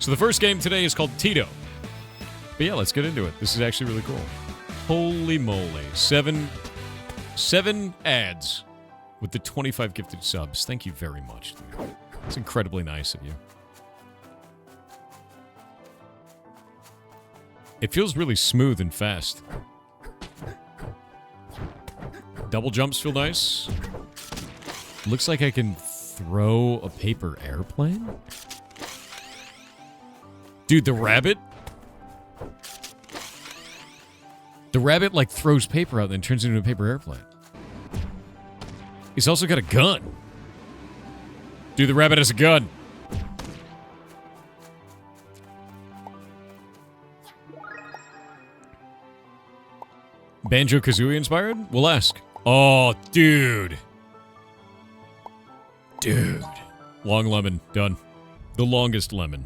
So the first game today is called Teeto. But yeah, let's get into it. This is actually really cool. Holy moly. Seven ads with the 25 gifted subs. Thank you very much, dude. It's incredibly nice of you. It feels really smooth and fast. Double jumps feel nice. Looks like I can throw a paper airplane? Dude, the rabbit? The rabbit, like, throws paper out and then turns into a paper airplane. He's also got a gun. Dude, the rabbit has a gun. Banjo-Kazooie inspired? We'll ask. Oh, dude. Dude. Long lemon. Done. The longest lemon.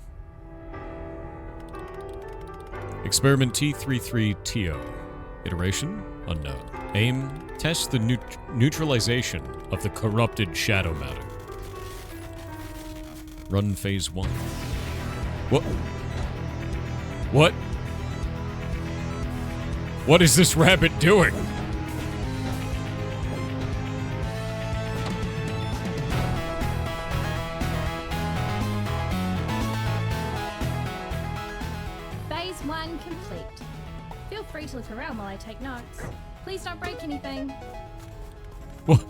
Experiment T33TO. Iteration? Unknown. Aim? Test the neutralization of the corrupted shadow matter. Run phase 1. What? What? What is this rabbit doing? Phase 1 complete. Feel free to look around while I take notes. Please don't break anything. What?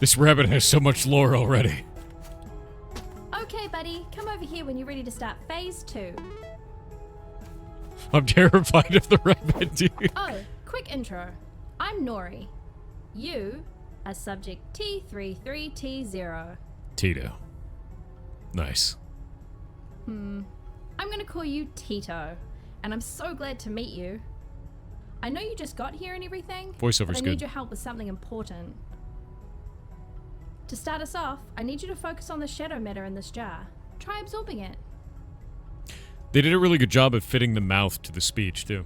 This rabbit has so much lore already. Okay, buddy. Come over here when you're ready to start phase 2. I'm terrified of the rabbit, dude. Oh, quick intro. I'm Nori. You are subject T33T0. Teeto. Nice. I'm gonna call you Teeto, and I'm so glad to meet you. I know you just got here and everything, Voiceover's but I good. need your help with something important. To start us off, I need you to focus on the shadow matter in this jar. Try absorbing it. They did a really good job of fitting the mouth to the speech, too.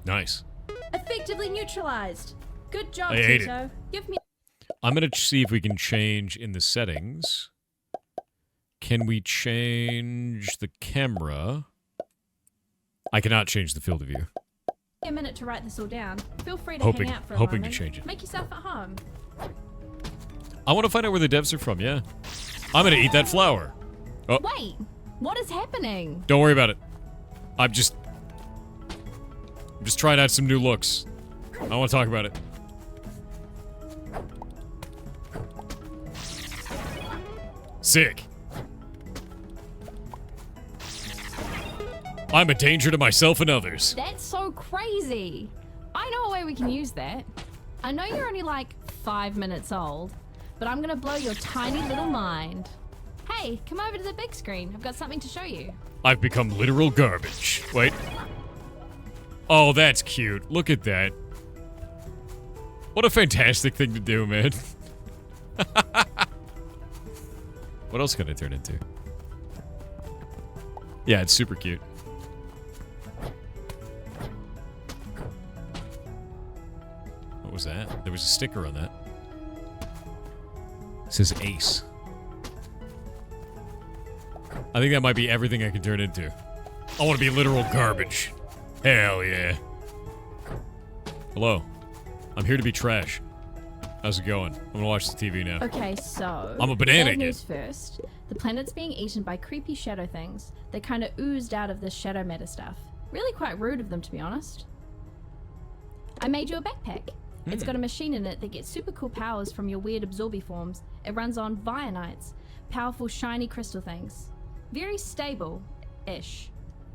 Nice. Effectively neutralized. Good job, I ate Teeto. Give me. I'm gonna see if we can change in the settings. Can we change the camera? I cannot change the field of view. A minute to write this all down. Feel free to Hoping- hang out for a hoping to moment. change it. Make yourself at home. I want to find out where the devs are from, yeah. I'm gonna eat that flower. Oh, Wait, what is happening? don't worry about it. I'm just trying out some new looks. I want to talk about it. Sick. I'm a danger to myself and others. That's so crazy. I know a way we can use that. I know you're only like 5 minutes old, but I'm gonna blow your tiny little mind. Hey, come over to the big screen. I've got something to show you. I've become literal garbage. Wait. Oh, that's cute. Look at that. What a fantastic thing to do, man. What else can I turn into? Yeah, it's super cute. What was that? There was a sticker on that. It says Ace. I think that might be everything I can turn into. I want to be literal garbage. Hell yeah. Hello. I'm here to be trash. How's it going? I'm gonna watch the TV now. Okay, so I'm a banana bad again. news first. The planet's being eaten by creepy shadow things. They kind of oozed out of this shadow matter stuff. Really quite rude of them, to be honest. I made you a backpack. It's got a machine in it that gets super cool powers from your weird absorby forms. It runs on Vegemite, powerful shiny crystal things. Very stable-ish.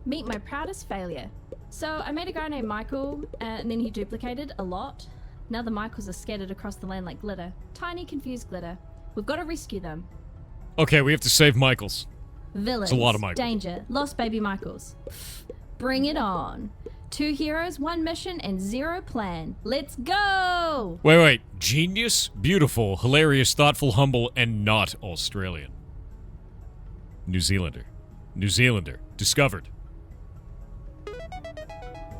Meet my proudest failure. So I made a guy named Michael, and then he duplicated a lot. Now the Michaels are scattered across the land like glitter. Tiny, confused glitter. We've got to rescue them. Okay, we have to save Michaels. Villains. There's a lot of Michaels. Danger. Lost baby Michaels. Bring it on. 2 heroes, 1 mission, and 0 plan. Let's go! Wait. Genius, beautiful, hilarious, thoughtful, humble, and not Australian. New Zealander. Discovered.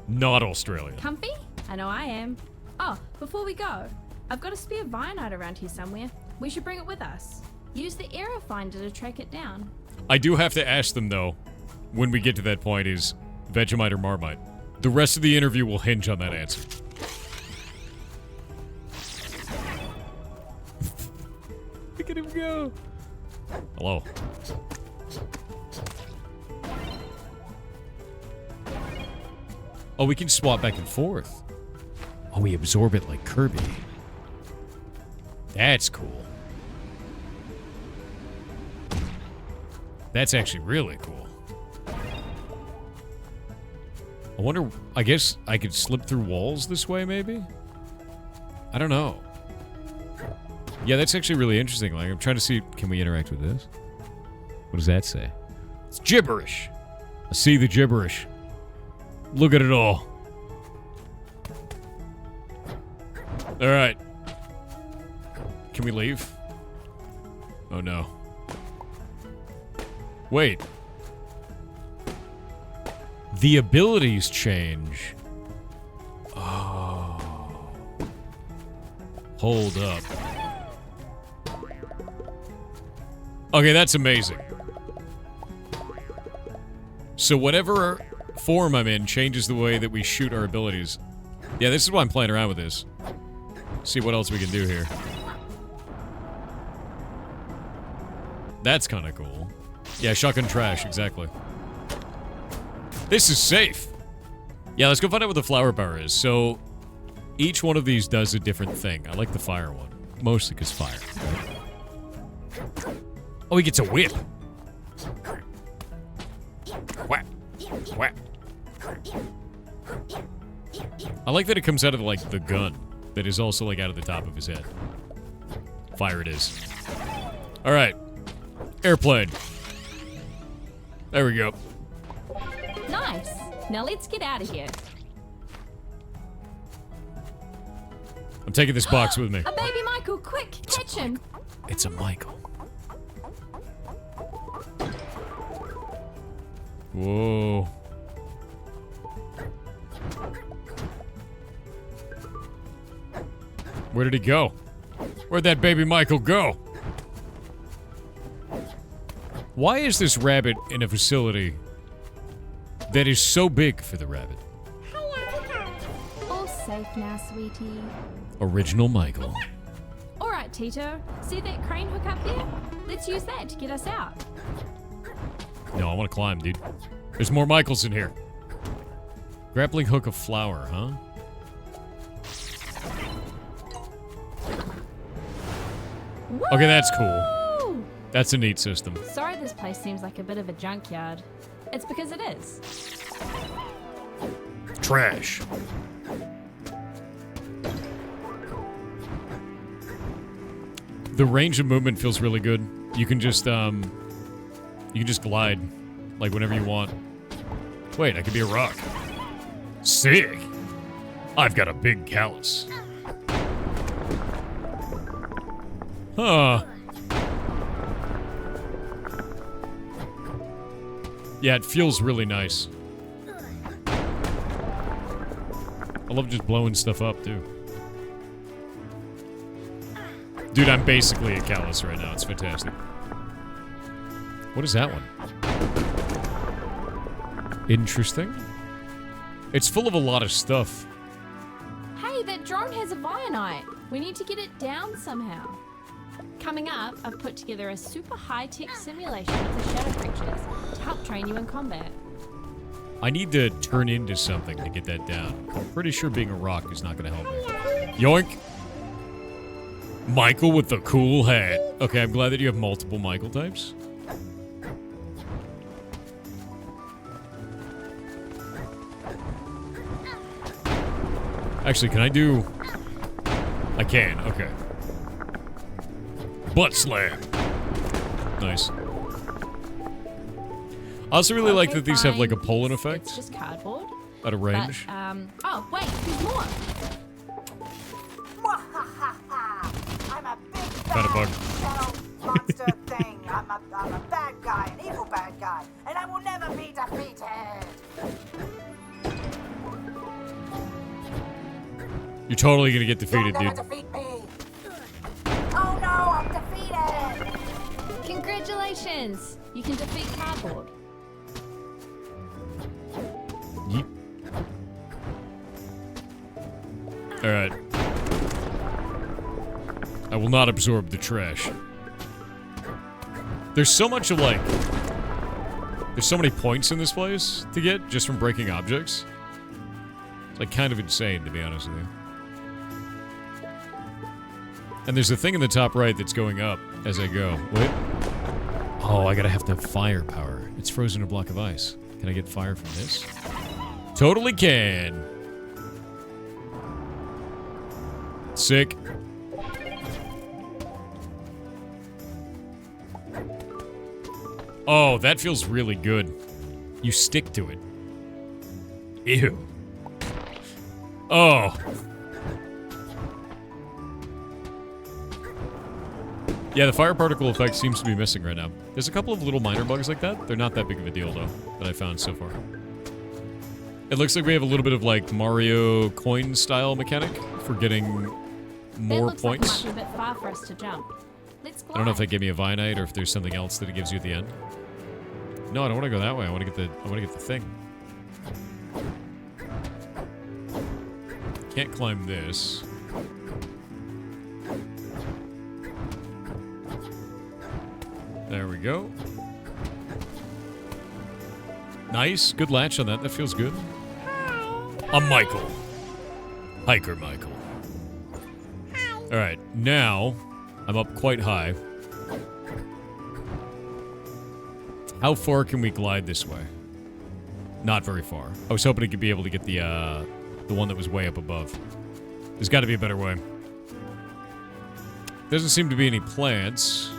Not Australian. Comfy? I know I am. Oh, before we go, I've got a spare Vegemite around here somewhere. We should bring it with us. Use the error finder to track it down. I do have to ask them, though, when we get to that point, is Vegemite or Marmite? The rest of the interview will hinge on that answer. Look at him go. Hello. Oh, we can swap back and forth. Oh, we absorb it like Kirby. That's cool. That's actually really cool. I wonder, I guess I could slip through walls this way, maybe? I don't know. Yeah, that's actually really interesting. Like, I'm trying to see, can we interact with this? What does that say? It's gibberish. I see the gibberish. Look at it all. Alright. Can we leave? Oh no. Wait. The abilities change. Oh. Hold up. Okay, that's amazing. So whatever form I'm in changes the way that we shoot our abilities. Yeah, this is why I'm playing around with this. See what else we can do here. That's kind of cool. Yeah, shotgun trash, exactly. This is safe. Yeah, let's go find out what the flower power is. So, each one of these does a different thing. I like the fire one. Mostly because fire. Right? Oh, he gets a whip. Whap. Whap. I like that it comes out of, like, the gun. That is also, like, out of the top of his head. Fire it is. Alright. Airplane. There we go. Nice. Now let's get out of here. I'm taking this box with me. A baby Michael, quick, catch him. It's a Michael. Whoa. Where did he go? Where'd that baby Michael go? Why is this rabbit in a facility that is so big for the rabbit? All safe now, sweetie. Original Michael. All right, Teeto. See that crane hook up there? Let's use that to get us out. No, I want to climb, dude. There's more Michaels in here. Grappling hook of flower, huh? Okay, that's cool. That's a neat system. Sorry this place seems like a bit of a junkyard. It's because it is. Trash. The range of movement feels really good. You can just glide, like whenever you want. Wait, I could be a rock. Sick. I've got a big callus. Huh. Yeah, it feels really nice. I love just blowing stuff up, too. Dude, I'm basically a callus right now. It's fantastic. What is that one? Interesting. It's full of a lot of stuff. Hey, that drone has a Vegemite. We need to get it down somehow. Coming up, I've put together a super high-tech simulation of the shadow creatures to help train you in combat. I need to turn into something to get that down. I'm pretty sure being a rock is not going to help me. Yoink! Michael with the cool hat. Okay, I'm glad that you have multiple Michael types. Actually, can I do... I can, okay. Butt slam. Nice. I also really like that these have like a pulling effect. It's just cardboard. At a range. But, oh, wait, there's more. I'm a big Kinda bug. shadow monster thing. I'm a bad guy, an evil bad guy, and I will never be defeated. You're totally gonna get defeated, You'll never dude. defeat me. Congratulations! You can defeat cardboard. Yeep. Alright. I will not absorb the trash. There's so much of, like... There's so many points in this place to get just from breaking objects. It's, like, kind of insane, to be honest with you. And there's a thing in the top right that's going up as I go. Wait. Oh, I gotta have to have firepower. It's frozen a block of ice. Can I get fire from this? Totally can. Sick. Oh, that feels really good. You stick to it. Ew. Oh. Yeah, the fire particle effect seems to be missing right now. There's a couple of little minor bugs like that. They're not that big of a deal, though, that I found so far. It looks like we have a little bit of, like, Mario coin-style mechanic for getting more points. Like it might be a bit far for us to jump. Let's glide. I don't know if that gave me a Vegemite or if there's something else that it gives you at the end. No, I don't want to go that way. I want to get the thing. Can't climb this. There we go. Nice. Good latch on that. That feels good. I'm Michael. Hiker Michael. Alright, now I'm up quite high. How far can we glide this way? Not very far. I was hoping to be able to get the one that was way up above. There's got to be a better way. Doesn't seem to be any plants.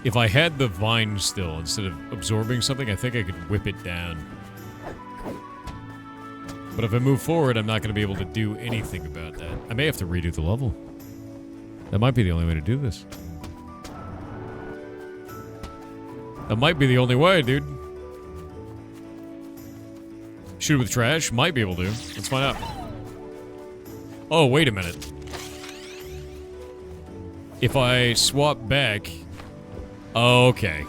If I had the vine still, instead of absorbing something, I think I could whip it down. But if I move forward, I'm not going to be able to do anything about that. I may have to redo the level. That might be the only way to do this. That might be the only way, dude. Shoot it with trash? Might be able to. Let's find out. Oh, wait a minute. If I swap back... Okay.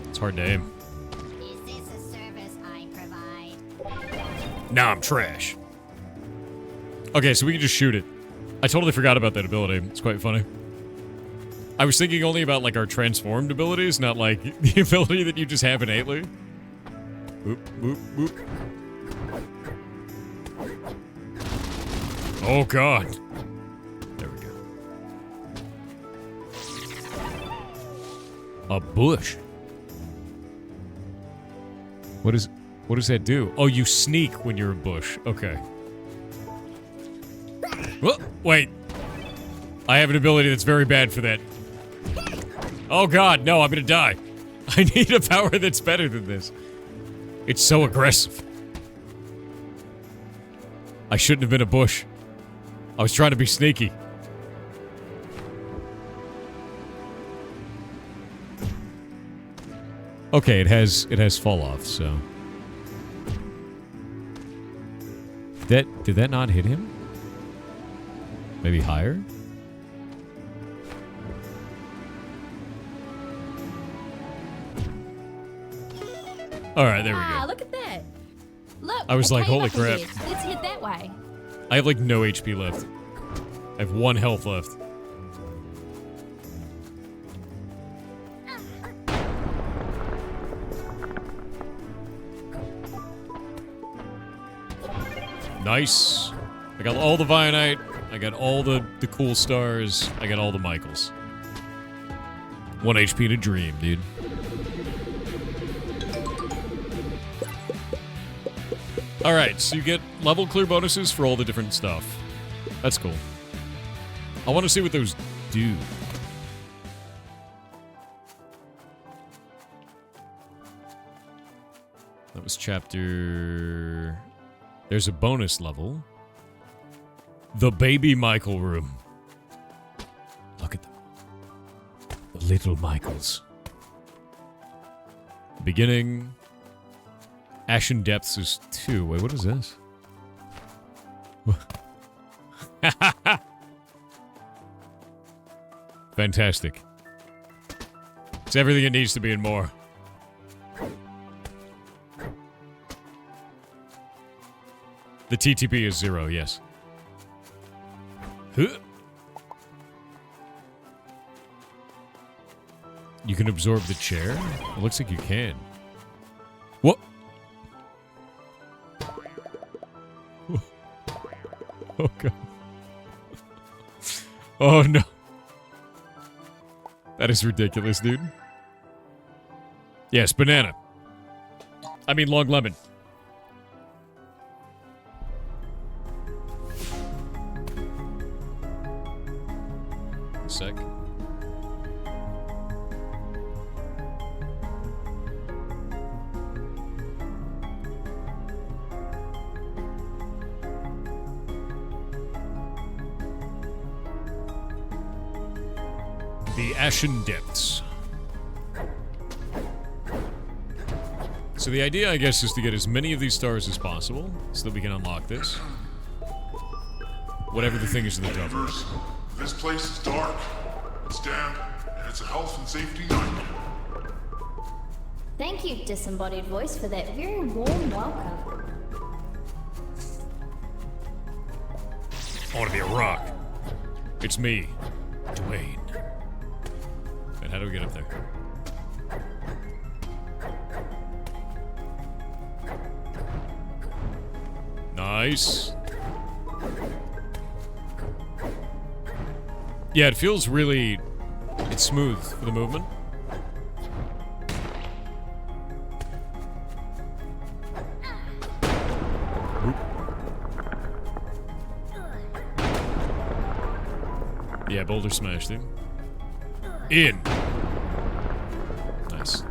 It's hard to aim. Is this a service I provide? Now I'm trash. Okay, so we can just shoot it. I totally forgot about that ability. It's quite funny. I was thinking only about, like, our transformed abilities, not, like, the ability that you just have innately. Boop, boop, boop. Oh, God. There we go. A bush. What does that do? Oh, you sneak when you're a bush. Okay. Whoa, wait. I have an ability that's very bad for that. Oh god, no, I'm gonna die. I need a power that's better than this. It's so aggressive. I shouldn't have been a bush. I was trying to be sneaky. Okay, it has fall off, so. Did that not hit him? Maybe higher? Alright, there we Ah, go. look at that. Look, I was a like, cave holy up crap. ahead. Let's head that way. I have like no HP left. I have 1 health left. Nice. I got all the Vegemite. I got all the cool stars. I got all the Michaels. 1 HP to dream, dude. Alright, so you get level clear bonuses for all the different stuff. That's cool. I want to see what those do. That was chapter... There's a bonus level. The Baby Michael Room. Look at them. The little Michaels. Beginning. Ashen Depths is 2. Wait, what is this? Fantastic. It's everything it needs to be and more. The TTP is 0, yes. Huh. You can absorb the chair? It looks like you can. What? Oh, God. Oh, no. That is ridiculous, dude. Yes, banana. I mean, long lemon. A sec. The Ashen Depths. So the idea, I guess, is to get as many of these stars as possible so that we can unlock this. Whatever the thing is in the dump. Neighbors, this place is dark. It's damp, and it's a health and safety nightmare. Thank you, disembodied voice, for that very warm welcome. I want to be a rock. It's me, Dwayne. And how do we get up there? Nice. Yeah, it feels really... It's smooth for the movement. Oop. Yeah, boulder smashed him. In. Nice.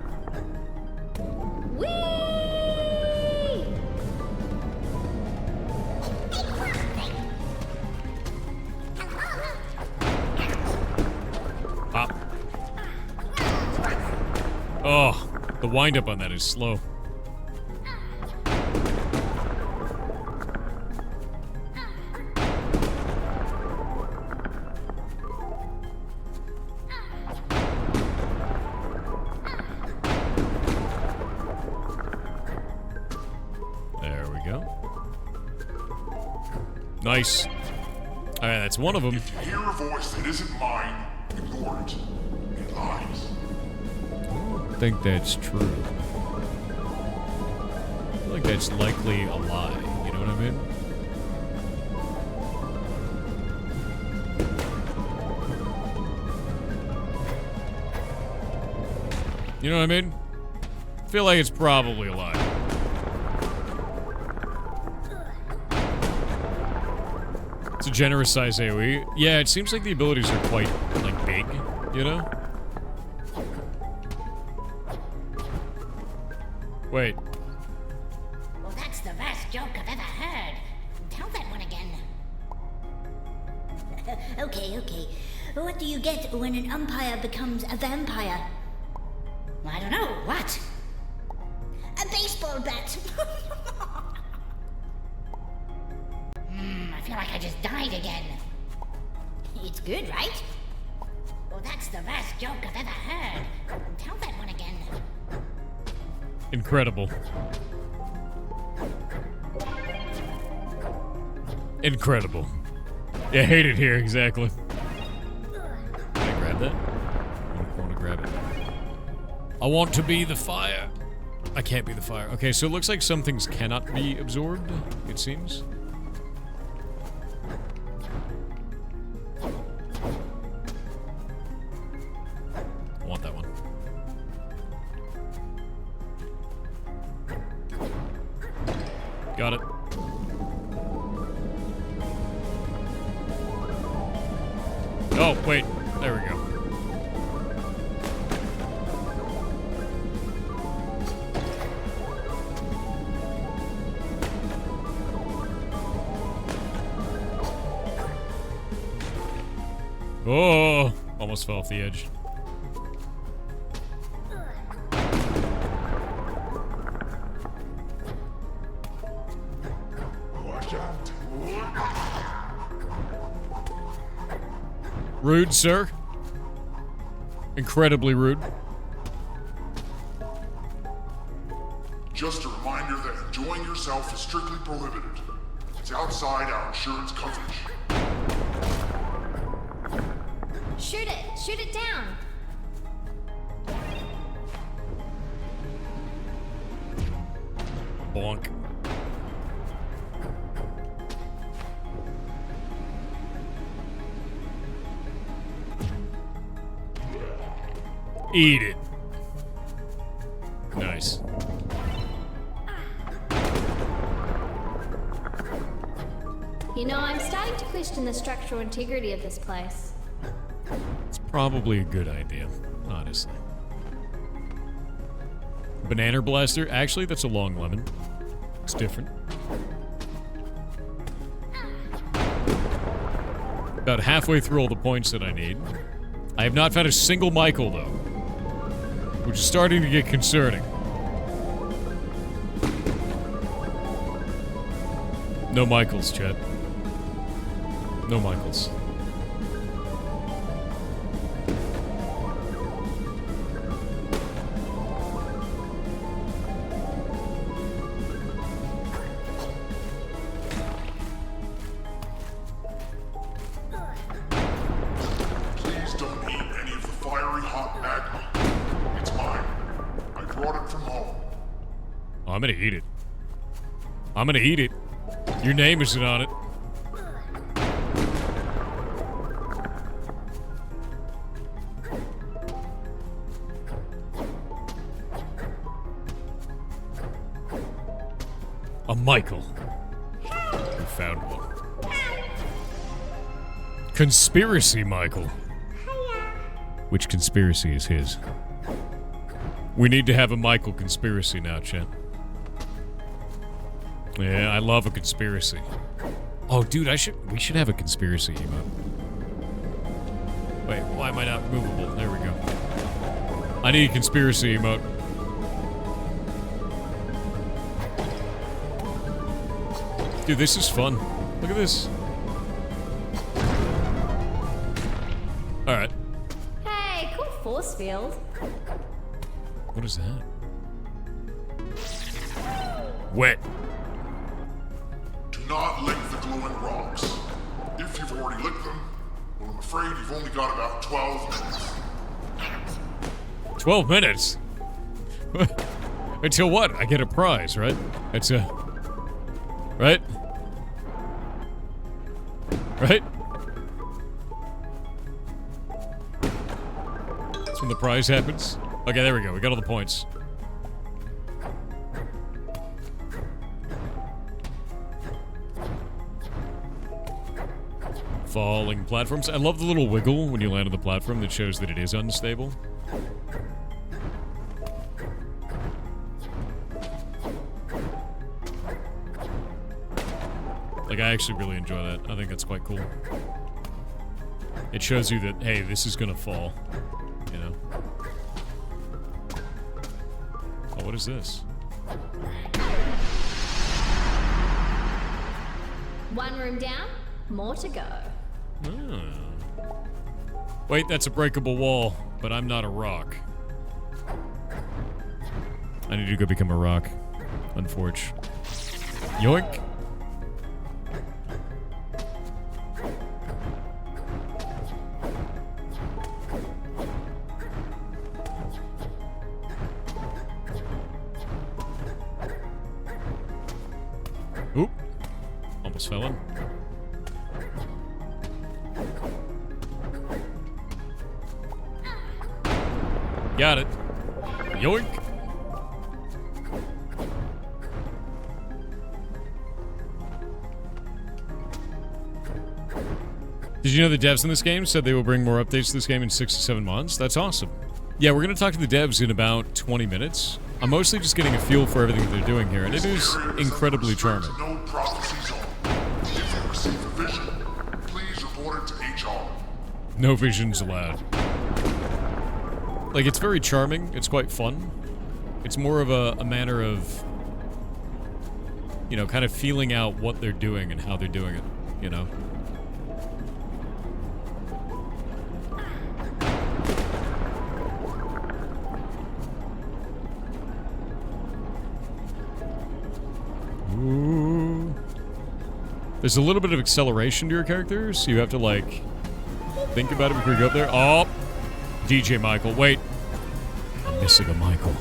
Pop. Oh, the wind-up on that is slow. There we go. Nice. Alright, that's one of them. If you hear a voice that isn't mine, ignore it. It lies. I think that's true. I feel like that's likely a lie, you know what I mean? You know what I mean? I feel like it's probably a lie. It's a generous size AoE. Yeah, it seems like the abilities are quite, like, big, you know? Wait. Well, that's the best joke I've ever heard. Tell that one again. Okay. What do you get when an umpire becomes a vampire? I don't know. What? A baseball bat. I feel like I just died again. It's good, right? Well, that's the best joke I've ever heard. Tell that one again. Incredible. Incredible. Yeah, hate it here, exactly. Can I grab that? I want to grab it. I want to be the fire. I can't be the fire. Okay, so it looks like some things cannot be absorbed, it seems. I want that one. Got it. Oh, wait. There we go. Oh, almost fell off the edge. Watch out. Rude, sir. Incredibly rude. Just a reminder that enjoying yourself is strictly prohibited. It's outside our insurance coverage. Shoot it! Shoot it down! Bonk. Eat it. Nice. You know, I'm starting to question the structural integrity of this place. It's probably a good idea, honestly. Banana blaster? Actually, that's a long lemon. It's different. About halfway through all the points that I need. I have not found a single Michael, though. Which is starting to get concerning. No Michaels, Chet. No Michaels. Please don't eat any of the fiery hot magma. It's mine. I brought it from home. Oh, I'm gonna eat it. I'm gonna eat it. Your name isn't on it. A Michael. We found one. Conspiracy Michael. Which conspiracy is his? We need to have a Michael conspiracy now, Chet. Yeah, I love a conspiracy. Oh, dude, we should have a conspiracy emote. Wait, why am I not movable? There we go. I need a conspiracy emote. Dude, this is fun. Look at this. Alright. Hey, cool force field. What is that? Wet. Do not lick the glowing rocks. If you've already licked them, well, I'm afraid you've only got about 12 minutes. 12 minutes? Until what? I get a prize, right? It's a... Right? Right? That's when the prize happens. Okay, there we go. We got all the points. Falling platforms. I love the little wiggle when you land on the platform that shows that it is unstable. Like, I actually really enjoy that. I think that's quite cool. It shows you that, hey, this is gonna fall. You know? Oh, what is this? One room down, more to go. Oh. Wait, that's a breakable wall, but I'm not a rock. I need to go become a rock. Unfortunately. Yoink! Oop. Almost fell in. Got it. Yoink. Did you know the devs in this game said they will bring more updates to this game in 6 to 7 months? That's awesome. Yeah, we're going to talk to the devs in about 20 minutes. I'm mostly just getting a feel for everything that they're doing here, and it is incredibly charming. No prophecies on. If you receive a vision, please report it to HR. No visions allowed. Like, it's very charming. It's quite fun. It's more of a manner of, you know, kind of feeling out what they're doing and how they're doing it, you know? Ooh. There's a little bit of acceleration to your character, so you have to, like, think about it before you go up there. Oh! DJ Michael. Wait. I'm missing a Michael.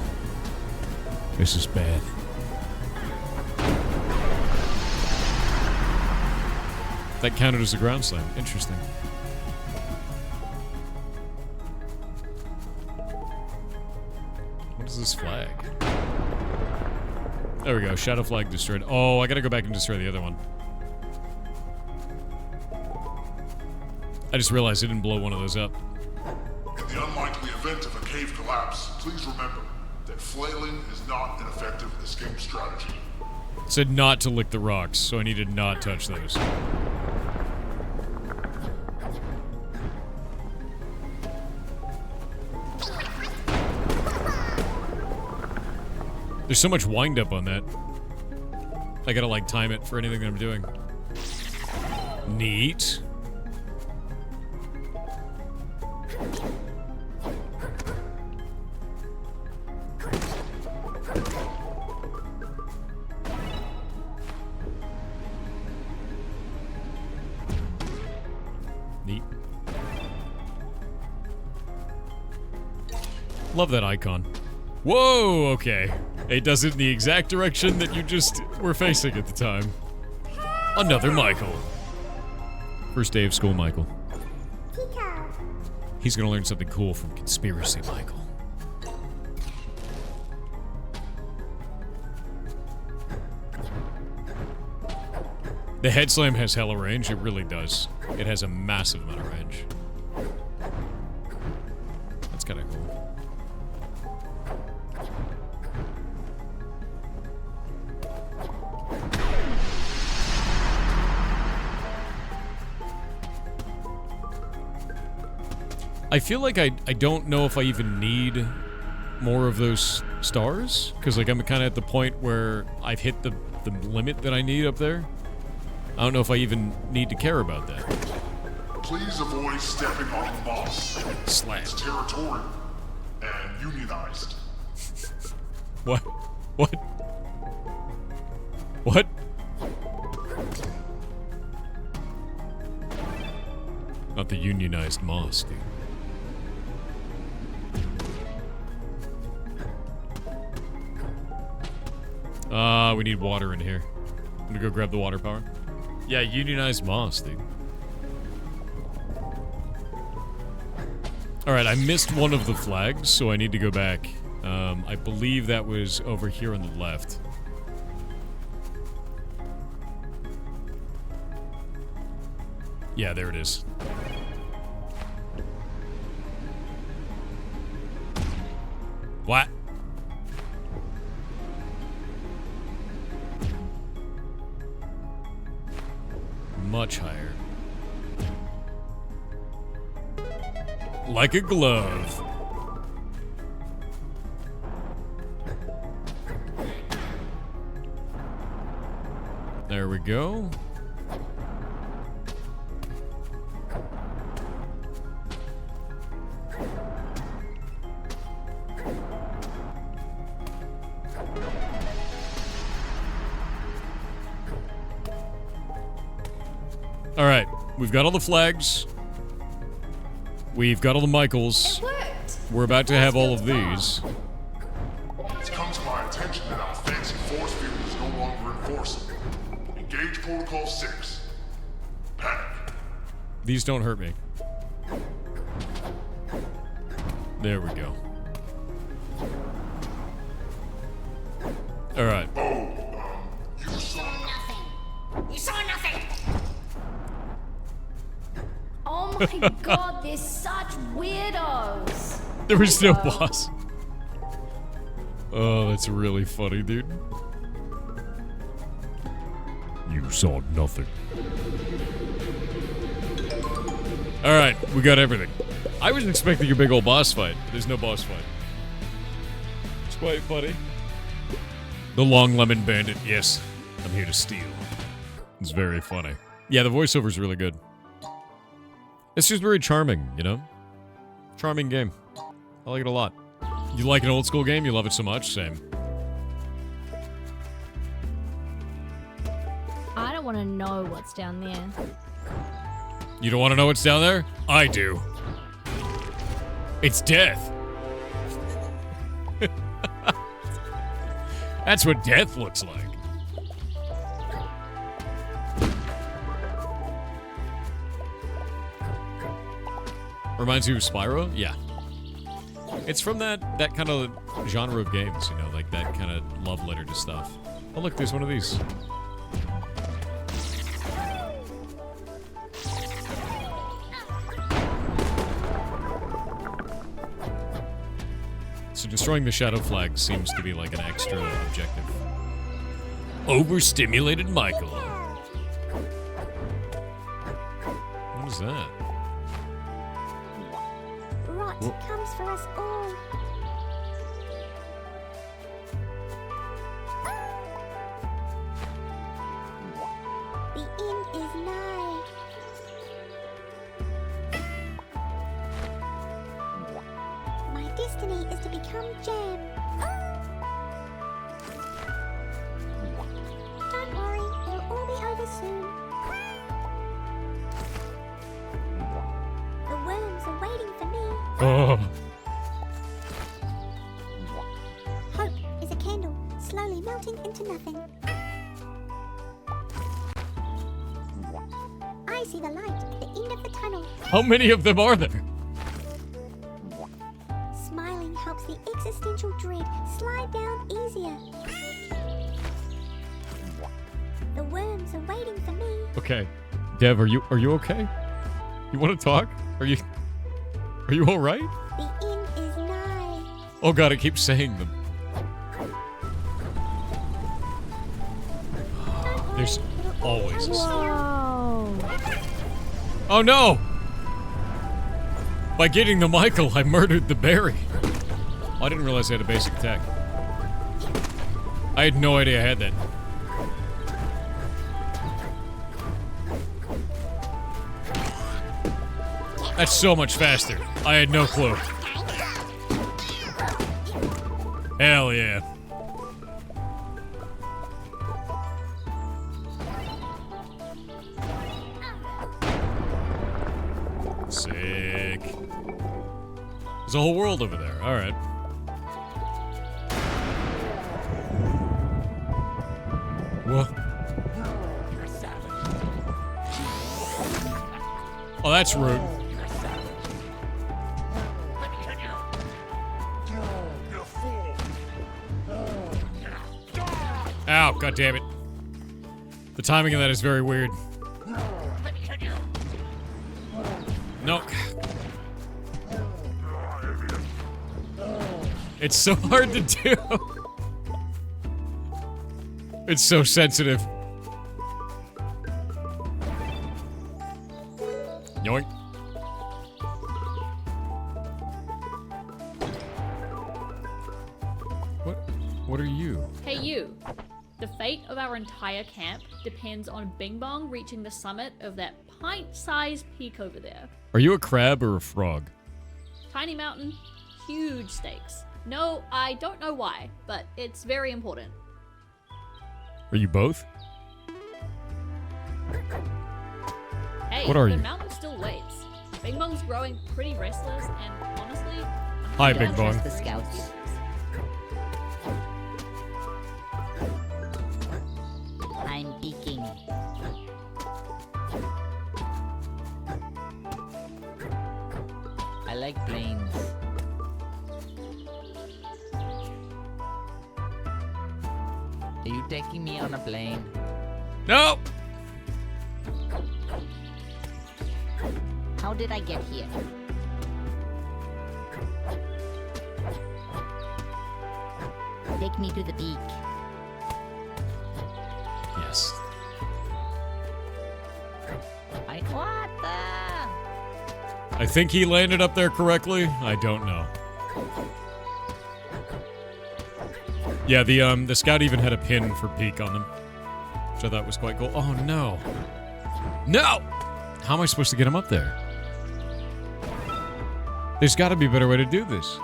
This is bad. That counted as a ground slam. Interesting. What is this flag? There we go. Shadow flag destroyed. Oh, I gotta go back and destroy the other one. I just realized I didn't blow one of those up. In the unlikely event of a cave collapse, please remember that flailing is not an effective escape strategy. It said not to lick the rocks, so I need to not touch those. There's so much wind up on that. I gotta, like, time it for anything that I'm doing. Neat. Neat. Love that icon. Whoa, okay. It does it in the exact direction that you just were facing at the time. Another Michael. First day of school, Michael. Teeto. He's gonna learn something cool from Conspiracy Michael. The head slam has hella range, it really does. It has a massive amount of range. That's kinda cool. I feel like I don't know if I even need more of those stars, because like I'm kind of at the point where I've hit the limit that I need up there. I don't know if I even need to care about that. Please avoid stepping on the moss. Slam. It's territorial and unionized. What? What? What? Not the unionized moss, dude. We need water in here. I'm gonna go grab the water power. Yeah, unionized moss, dude. Alright, I missed one of the flags, so I need to go back. I believe that was over here on the left. Yeah, there it is. What? Much higher. Like a glove. There we go. Alright, we've got all the flags. We've got all the Michaels. It worked. We're about to have all of these. It's come to my attention that our fancy force field is no longer enforceable. Engage Protocol 6. Panic. These don't hurt me. There we go. Alright. You saw Nothing. You saw nothing. Oh my god, they're such weirdos. There was no boss. Oh, that's really funny, dude. You saw nothing. Alright, we got everything. I was expecting a big old boss fight, but there's no boss fight. It's quite funny. The Long Lemon Bandit, yes. I'm here to steal. It's very funny. Yeah, the voiceover's really good. It's just very charming, you know? Charming game. I like it a lot. You like an old school game? You love it so much? Same. don't want to know what's down there. You don't want to know what's down there? I do. It's death. That's what death looks like. Reminds you of Spyro? Yeah. It's from that kind of genre of games, you know, like that kind of love letter to stuff. Oh look, there's one of these. So destroying the shadow flag seems to be like an extra objective. Overstimulated Michael. What is that? Rot comes for us all. The end is nigh. My destiny is to become jam. Don't worry, it'll all be over soon. The worms are waiting for me. Oh. Hope is a candle, slowly melting into nothing. I see the light at the end of the tunnel. How many of them are there? Smiling helps the existential dread slide down easier. The worms are waiting for me. Okay. Dev, are you okay? You want to talk? Are you all right? The end is nigh. Oh god, I keep saying them. There's always a Whoa. Oh no! By getting the Michael, I murdered the berry. Oh, I didn't realize I had a basic attack. I had no idea I had that. That's so much faster. I had no clue. Hell yeah. Sick. There's a whole world over there. All right. What? Oh, that's rude. Ow, god damn it. The timing of that is very weird. No. It's so hard to do. It's so sensitive. Yoink. What are you? Hey you. The fate of our entire camp depends on Bing Bong reaching the summit of that pint-sized peak over there. Are you a crab or a frog? Tiny mountain, huge stakes. No, I don't know why, but it's very important. Are you both? Hey, What are the you? mountain still waits. Bing Bong's growing pretty restless, and honestly, Hi, Bing Bong. The scouts. I'm peeking. I like planes. Are you taking me on a plane? No! How did I get here? Take me to the peak. Yes. What the? I think he landed up there correctly. I don't know. Yeah, the scout even had a pin for peak on them, which I thought was quite cool. Oh no. No! How am I supposed to get him up there? There's got to be a better way to do this.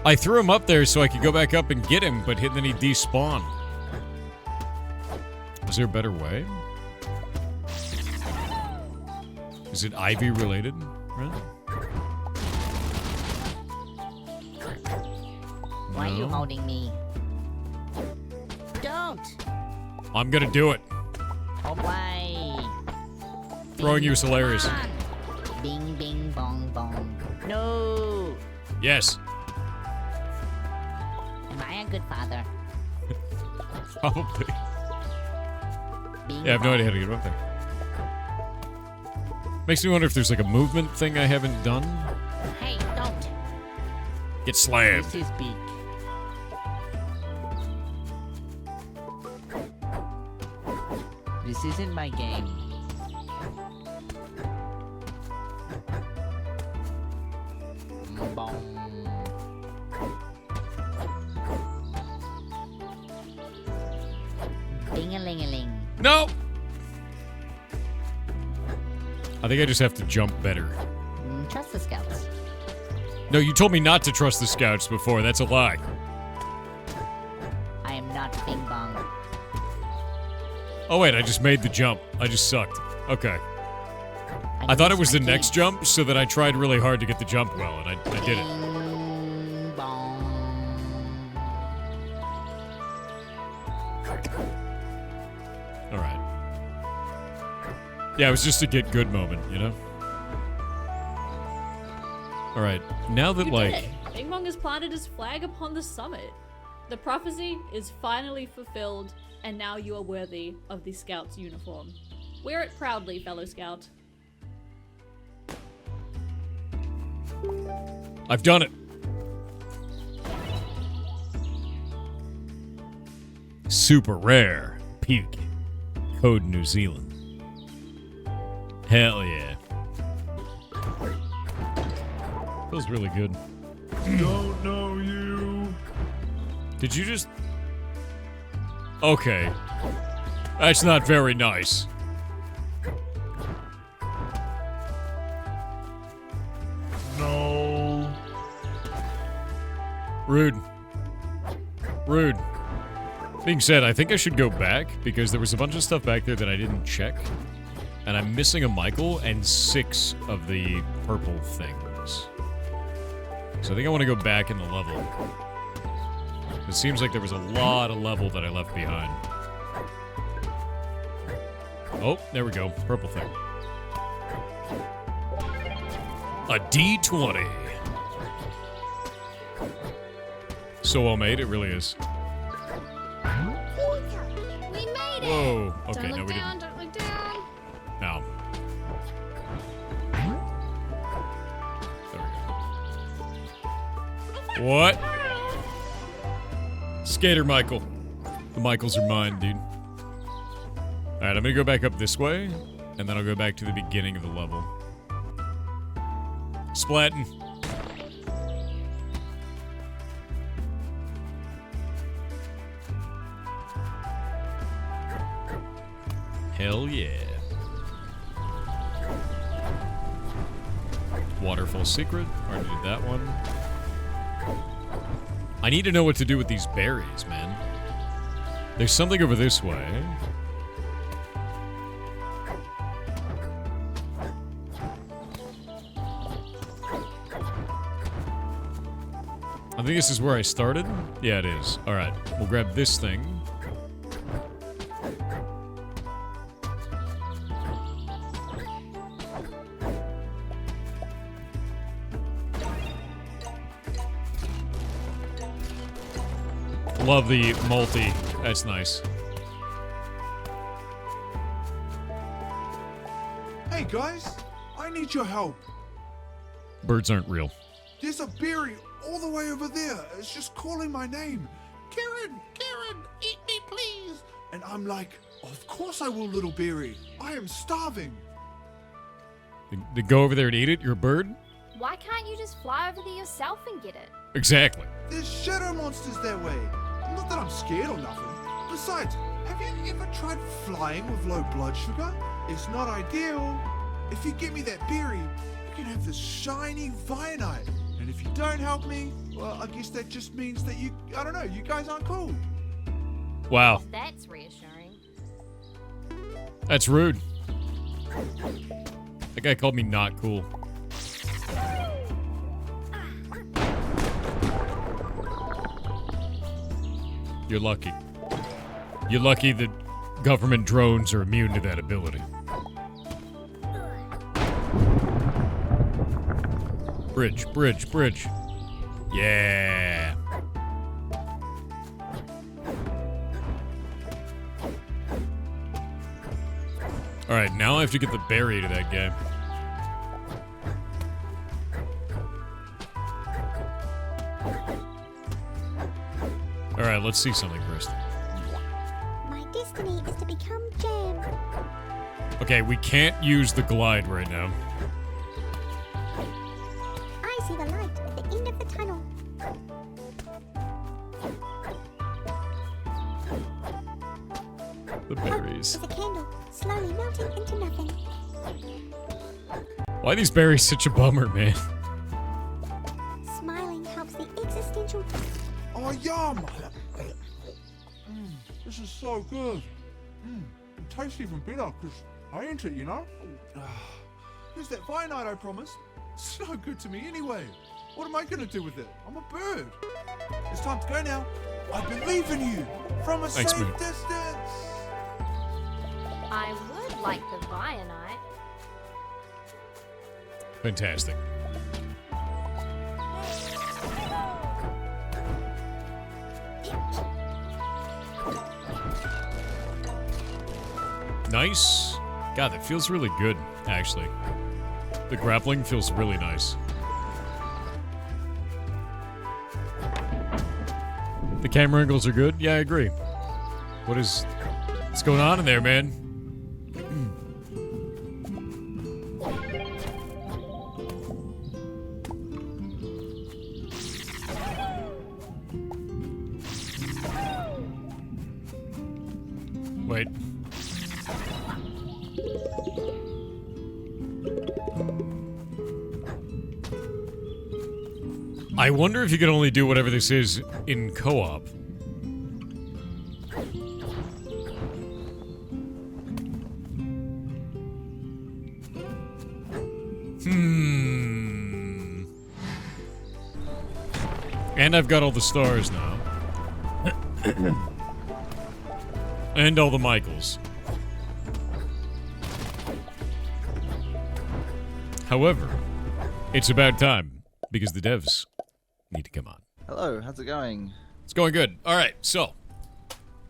I threw him up there so I could go back up and get him, but then he despawned. Is there a better way? Is it ivy related? Really? Why are you No. holding me? Don't! I'm gonna do it. Oh, why? Throwing you is hilarious. Come on. Bing, bing, bong, bong. No! Yes. Am I a good father? Probably. Bing, Yeah, I have no bong. idea how to get up there. Makes me wonder if there's like a movement thing I haven't done. Hey, don't! Get slammed. This is big. This isn't my game. Bong. Ding-a-ling-a-ling. No! I think I just have to jump better. Trust the scouts. No, you told me not to trust the scouts before. That's a lie. I am not Bing Bong. Oh, wait, I just made the jump. I just sucked. Okay. I thought it was the next jump, so that I tried really hard to get the jump well, and I did it. Bing Bong. Alright. Yeah, it was just a get good moment, you know? Alright, now that, You like... did it. Bing Bong has planted his flag upon the summit. The prophecy is finally fulfilled, and now you are worthy of the Scout's uniform. Wear it proudly, fellow Scout. I've done it. Super rare. Puke. Code New Zealand. Hell yeah. Feels really good. Don't know you. Did you just... Okay. That's not very nice. No. Rude. Rude. Being said, I think I should go back because there was a bunch of stuff back there that I didn't check. And I'm missing a Michael and 6 of the purple things. So I think I want to go back in the level. It seems like there was a lot of level that I left behind. Oh, there we go. Purple thing. A D20. So well made, it really is. We made it! Whoa. Okay, Don't no, look we down, didn't. don't look down. No. There we go. What? Skater Michael. The Michaels are mine, dude. Alright, I'm gonna go back up this way, and then I'll go back to the beginning of the level. Splatting. Hell yeah. Waterfall Secret. Already did that one. I need to know what to do with these berries, man. There's something over this way. I think this is where I started. Yeah, it is. Alright, we'll grab this thing. Love the multi. That's nice. Hey guys, I need your help. Birds aren't real. There's a berry all the way over there. It's just calling my name. Karen, Karen, eat me please. And I'm like, of course I will, little berry. I am starving. To go over there and eat it? You're a bird? Why can't you just fly over there yourself and get it? Exactly. There's shadow monsters that way. Not that I'm scared or nothing. Besides, have you ever tried flying with low blood sugar? It's not ideal. If you give me that berry, you can have this shiny Vegemite. And if you don't help me, well, I guess that just means that you, I don't know, you guys aren't cool. Wow. That's reassuring. That's rude. That guy called me not cool. You're lucky. You're lucky that government drones are immune to that ability. Bridge, bridge, bridge. Yeah. Alright, now I have to get the berry to that guy. Alright, let's see something first. My destiny is to become jam. Okay, we can't use the glide right now. I see the light at the end of the tunnel. The Hope berries. is a candle, slowly melting into nothing. Why are these berries such a bummer, man? Smiling helps the existential. Oh, yum! This is so good. It tastes even better because I ain't it, you know? Here's that Vegemite I promised. It's no good to me anyway. What am I gonna do with it? I'm a bird. It's time to go now. I believe in you from a Thanks, safe man. distance. I would like the Vegemite. Fantastic. Nice. God, that feels really good, actually. The grappling feels really nice. The camera angles are good? Yeah, I agree. What's going on in there, man? Wait. I wonder if you could only do whatever this is in co-op. And I've got all the stars now. And all the Michaels. However, it's about time, because the devs need to come on. Hello, how's it going? It's going good. All right, so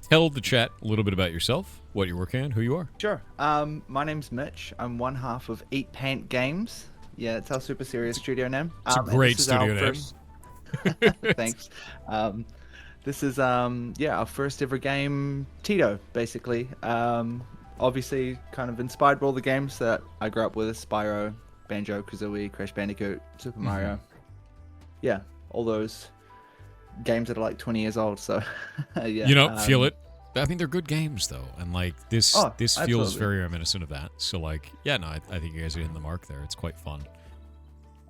tell the chat a little bit about yourself, what you're working on, who you are. Sure. My name's Mitch. I'm one half of Eat Pant Games. Yeah, it's our super serious studio name. It's a great studio name. Thanks. This is yeah, our first ever game, Teeto, basically. Obviously kind of inspired by all the games that I grew up with, Spyro, Banjo-Kazooie, Crash Bandicoot, Super Mario. Yeah, all those games that are like 20 years old, so yeah. You know, feel it. I mean, they're good games, though, and like this feels absolutely. very reminiscent of that. So like, yeah, no, I think you guys are hitting the mark there. It's quite fun.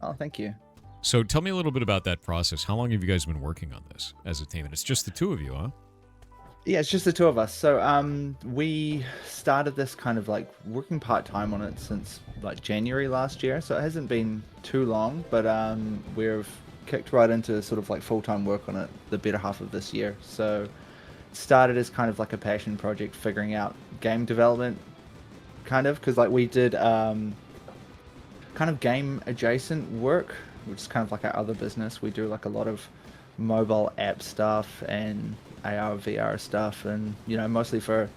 Oh, thank you. So tell me a little bit about that process. How long have you guys been working on this as a team? And it's just the two of you, huh? Yeah, it's just the two of us. So we started this kind of like working part-time on it since like January last year. So it hasn't been too long, but we've kicked right into sort of like full-time work on it the better half of this year. So it started as kind of like a passion project, figuring out game development kind of, because like we did kind of game adjacent work, which is kind of like our other business. We do like a lot of mobile app stuff and AR, VR stuff, and you know, mostly for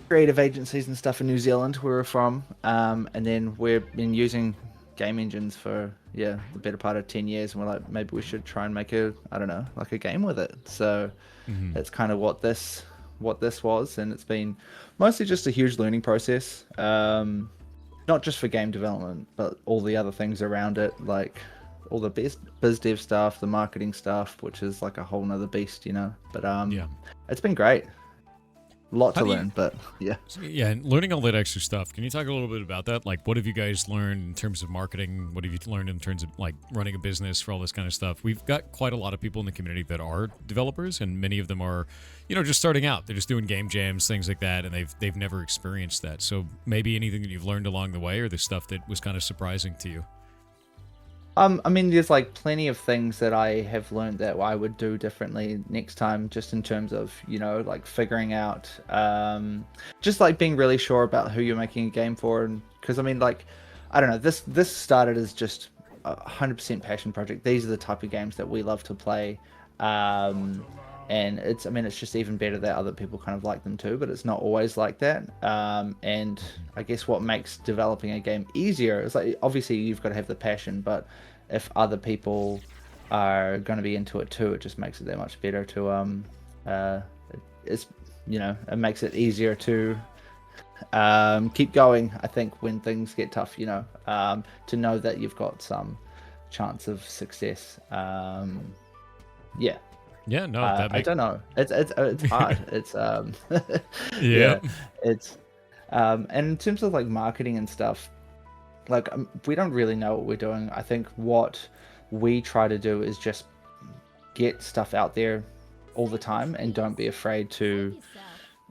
creative agencies and stuff in New Zealand where we're from. And then we've been using game engines for the better part of 10 years, and we're like, maybe we should try and make like a game with it. So that's kind of what this was, and it's been mostly just a huge learning process. Not just for game development, but all the other things around it, like all the biz dev stuff, the marketing stuff, which is like a whole nother beast, you know. But it's been great. lot How to do you- learn, but yeah. Yeah, and learning all that extra stuff. Can you talk a little bit about that? Like, what have you guys learned in terms of marketing? What have you learned in terms of like running a business for all this kind of stuff? We've got quite a lot of people in the community that are developers, and many of them are, just starting out. They're just doing game jams, things like that, and they've never experienced that. So maybe anything that you've learned along the way, or the stuff that was kind of surprising to you. I mean, there's like plenty of things that I have learned that I would do differently next time, just in terms of, like figuring out, just like being really sure about who you're making a game for. And because I mean, like, I don't know, this started as just a 100% passion project. These are the type of games that we love to play. And it's just even better that other people kind of like them too, but it's not always like that. And I guess what makes developing a game easier is like, obviously you've got to have the passion, but if other people are going to be into it too, it just makes it that much better to, it makes it easier to keep going, I think, when things get tough, to know that you've got some chance of success. Yeah. Yeah, no, I don't know. It's hard. It's yeah. It's and in terms of like marketing and stuff, like we don't really know what we're doing. I think what we try to do is just get stuff out there all the time, and don't be afraid to.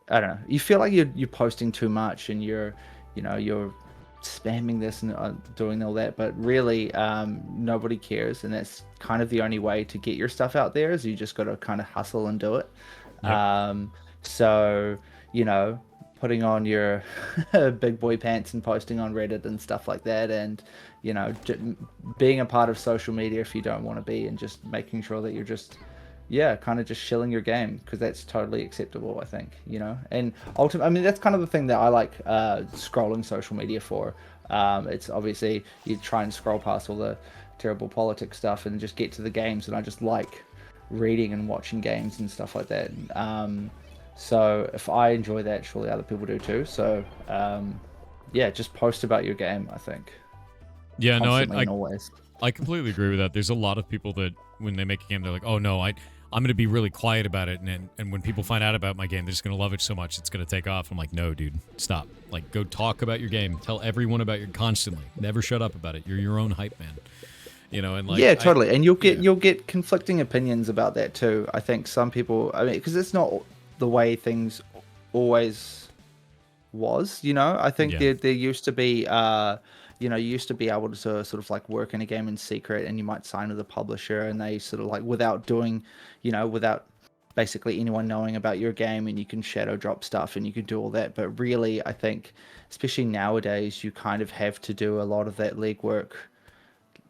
I don't know. You feel like you're posting too much, and you're spamming this and doing all that, but really nobody cares, and that's kind of the only way to get your stuff out there, is you just got to kind of hustle and do it. Yep. So putting on your big boy pants and posting on Reddit and stuff like that, and being a part of social media if you don't want to be, and just making sure that you're just kind of just shilling your game, because that's totally acceptable, I think, and ultimately, I mean, that's kind of the thing that I like scrolling social media for. It's obviously you try and scroll past all the terrible politics stuff and just get to the games, and I just like reading and watching games and stuff like that. So if I enjoy that, surely other people do too. So just post about your game, I think. Yeah, no, and always. I completely agree with that. There's a lot of people that when they make a game, they're like, oh no, I'm going to be really quiet about it, and when people find out about my game, they're just going to love it so much it's going to take off. I'm like, no, dude, stop. Like, go talk about your game. Tell everyone about your constantly. Never shut up about it. You're your own hype man. And like, yeah, totally. And you'll get conflicting opinions about that too. I think some people, I mean, because it's not the way things always was. I think there used to be. You used to be able to sort of like work in a game in secret, and you might sign with a publisher, and they sort of like without basically anyone knowing about your game, and you can shadow drop stuff and you can do all that. But really, I think, especially nowadays, you kind of have to do a lot of that legwork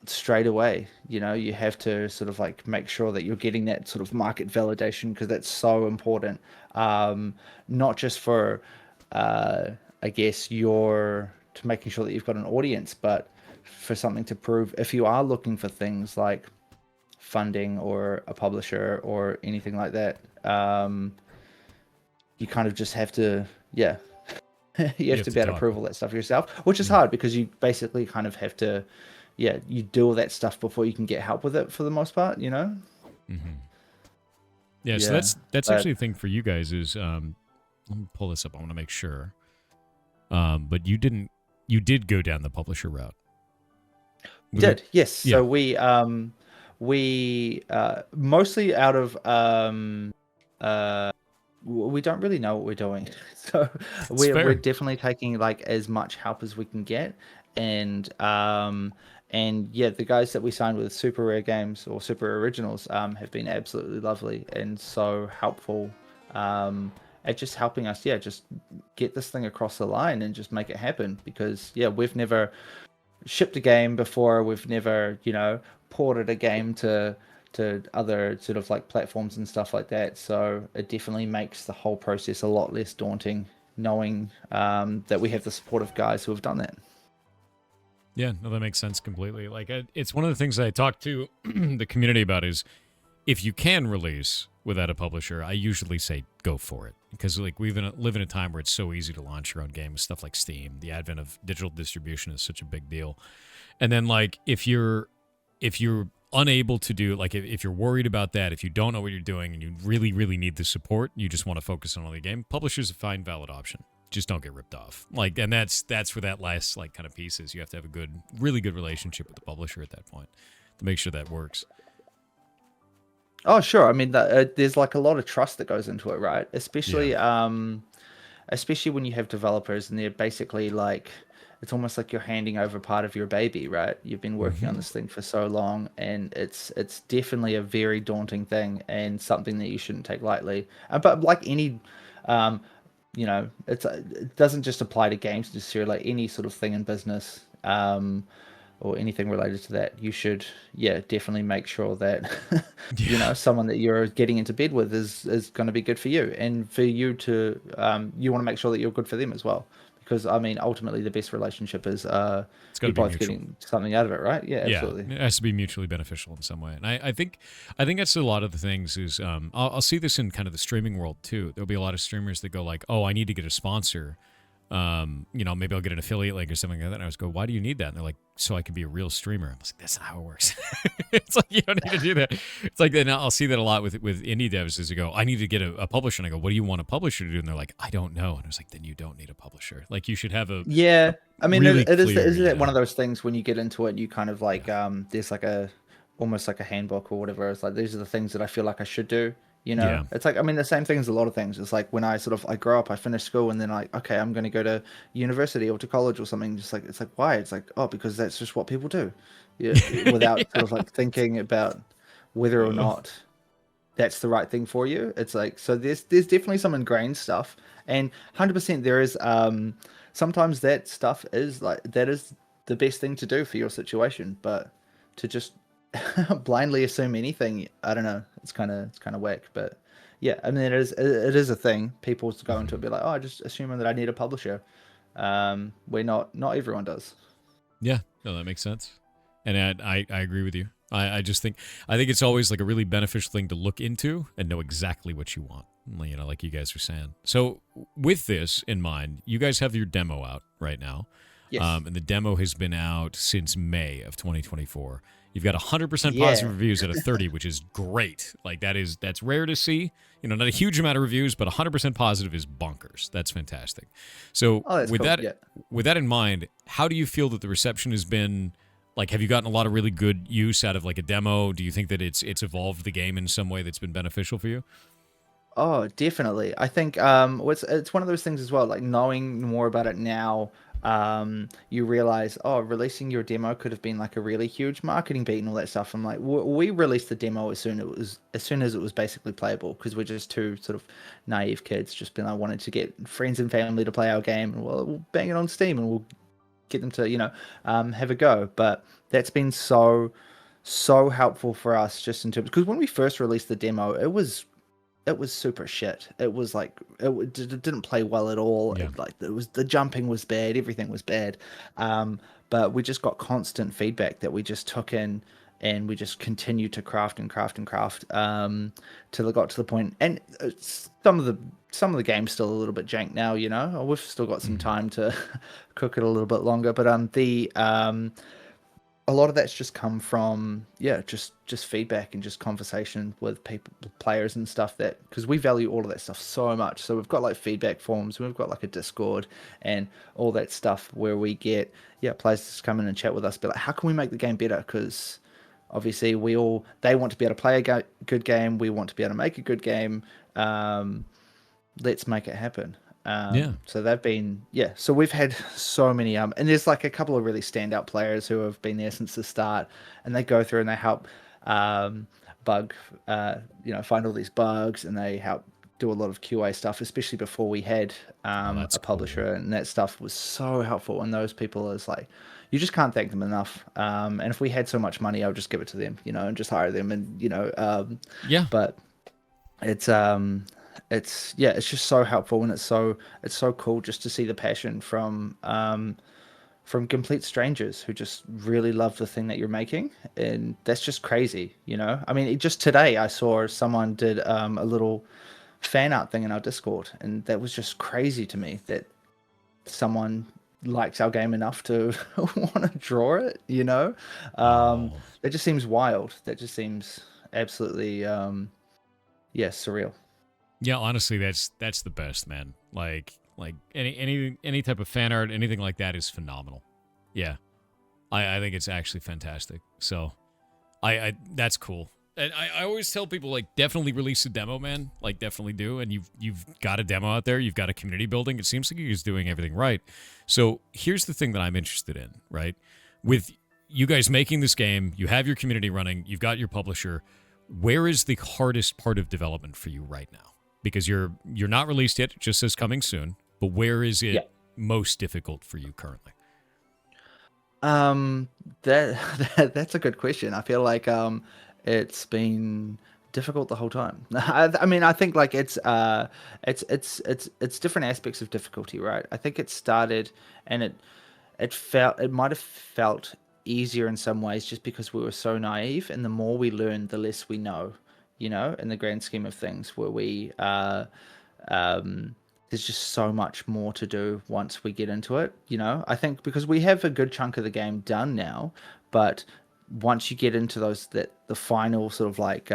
straight away. You have to sort of like make sure that you're getting that sort of market validation, because that's so important. Not just for, I guess, to making sure that you've got an audience, but for something to prove if you are looking for things like funding or a publisher or anything like that. You kind of just have to, you have to be able to prove all that stuff yourself, which is hard, because you basically kind of have to, you do all that stuff before you can get help with it for the most part, Mm-hmm. Yeah, so that's actually the thing for you guys is, let me pull this up. I want to make sure. But you did go down the publisher route. Yes. Yeah. So we mostly out of we don't really know what we're doing, so we're definitely taking like as much help as we can get, and the guys that we signed with Super Rare Games or Super Originals have been absolutely lovely and so helpful at just helping us just get this thing across the line and just make it happen, because we've never shipped a game before, we've never ported a game to other sort of like platforms and stuff like that, so it definitely makes the whole process a lot less daunting knowing that we have the support of guys who have done that. Yeah, no, that makes sense completely. Like, it's one of the things that I talk to the community about is, if you can release without a publisher, I usually say go for it, because like we live in a time where it's so easy to launch your own game with stuff like Steam. The advent of digital distribution is such a big deal, and then like if you're unable to do, like if you're worried about that, if you don't know what you're doing and you really, really need the support, you just want to focus on the game, publisher's a fine, valid option. Just don't get ripped off. Like, and that's where that last like kind of piece is. You have to have a really good relationship with the publisher at that point to make sure that works. Oh, sure. I mean, there's like a lot of trust that goes into it, right? Especially, especially when you have developers and they're basically like, it's almost like you're handing over part of your baby, right? You've been working on this thing for so long, and it's definitely a very daunting thing and something that you shouldn't take lightly. But like any, you know, it doesn't just apply to games necessarily. Like any sort of thing in business, or anything related to that, you should, definitely make sure that, you know, someone that you're getting into bed with is going to be good for you, and for you to, you want to make sure that you're good for them as well. Because I mean, ultimately, the best relationship is you're both getting something out of it, right? Yeah, absolutely. Yeah, it has to be mutually beneficial in some way. And I think that's a lot of the things is I'll see this in kind of the streaming world too. There'll be a lot of streamers that go like, oh, I need to get a sponsor. You know, maybe I'll get an affiliate link or something like that. And I was go, why do you need that? And they're like, so I can be a real streamer. I was like, that's not how it works. It's like, you don't need to do that. It's like, then I'll see that a lot with indie devs is they go, I need to get a publisher. And I go, what do you want a publisher to do? And they're like, I don't know. And I was like, then you don't need a publisher. Like you should have a, I mean, really isn't it one of those things when you get into it, you kind of like, there's like almost like a handbook or whatever. It's like, these are the things that I feel like I should do. You know, it's like, I mean, the same thing as a lot of things. It's like when I grow up, I finish school and then okay, I'm going to go to university or to college or something. Just like, it's like, why? It's like, oh, because that's just what people do. Yeah. Without sort of like thinking about whether or not that's the right thing for you. It's like, so there's definitely some ingrained stuff, and 100% there is, sometimes that stuff is like, that is the best thing to do for your situation, but to just blindly assume anything, I don't know, it's kind of whack. But yeah, I mean, it is a thing. People go into it and be like, oh, just assuming that I need a publisher, where not everyone does. Yeah, no, that makes sense, and I agree with you. I think it's always like a really beneficial thing to look into and know exactly what you want, you know, like you guys were saying. So with this in mind, you guys have your demo out right now. Yes. And the demo has been out since May of 2024. You've got 100% positive reviews out of 30, which is great. Like that's rare to see. You know, not a huge amount of reviews, but 100% positive is bonkers. That's fantastic. So with that in mind, how do you feel that the reception has been? Like, have you gotten a lot of really good use out of like a demo? Do you think that it's evolved the game in some way that's been beneficial for you? Oh, definitely. I think it's one of those things as well. Like knowing more about it now, you realize, oh, releasing your demo could have been like a really huge marketing beat and all that stuff. I'm like, we released the demo as soon as it was basically playable, because we're just two sort of naive kids, just been like wanted to get friends and family to play our game, and we'll bang it on Steam and we'll get them to, you know, have a go. But that's been so helpful for us, just in terms, because when we first released the demo, it was super shit. It was like it didn't play well at all. Yeah. The jumping was bad, everything was bad. But we just got constant feedback that we just took in, and we just continued to craft and craft and craft till it got to the point. And some of the game's still a little bit jank now, you know. We've still got some time to cook it a little bit longer. But a lot of that's just come from just feedback and just conversation with people, players and stuff, that because we value all of that stuff so much. So we've got like feedback forums, we've got like a Discord and all that stuff where we get players to come in and chat with us, be like, how can we make the game better? Because obviously they want to be able to play a good game, we want to be able to make a good game. Let's make it happen. So they've been, so we've had so many, and there's like a couple of really standout players who have been there since the start, and they go through and they help find all these bugs, and they help do a lot of QA stuff, especially before we had a publisher, cool. And that stuff was so helpful. And those people is like, you just can't thank them enough. And if we had so much money, I would just give it to them, you know, and just hire them, and but it's just so helpful, and it's so cool just to see the passion from complete strangers who just really love the thing that you're making, and that's just crazy, you know. I mean, just today I saw someone did a little fan art thing in our Discord, and that was just crazy to me that someone likes our game enough to want to draw it. That just seems wild. That just seems absolutely, surreal. Yeah, honestly, that's the best, man. Like any type of fan art, anything like that is phenomenal. Yeah, I think it's actually fantastic. So, I that's cool. And I always tell people, like, definitely release a demo, man. Like, definitely do. And you've got a demo out there. You've got a community building. It seems like you're just doing everything right. So here's the thing that I'm interested in, right? With you guys making this game, you have your community running, you've got your publisher. Where is the hardest part of development for you right now? Because you're not released yet. It just says coming soon. But where is it most difficult for you currently? That's a good question. I feel like it's been difficult the whole time. I mean, I think like it's different aspects of difficulty, right? I think it started and it might have felt easier in some ways just because we were so naive, and the more we learn, the less we know, in the grand scheme of things, where we there's just so much more to do once we get into it. I think because we have a good chunk of the game done now, but once you get into the final sort of like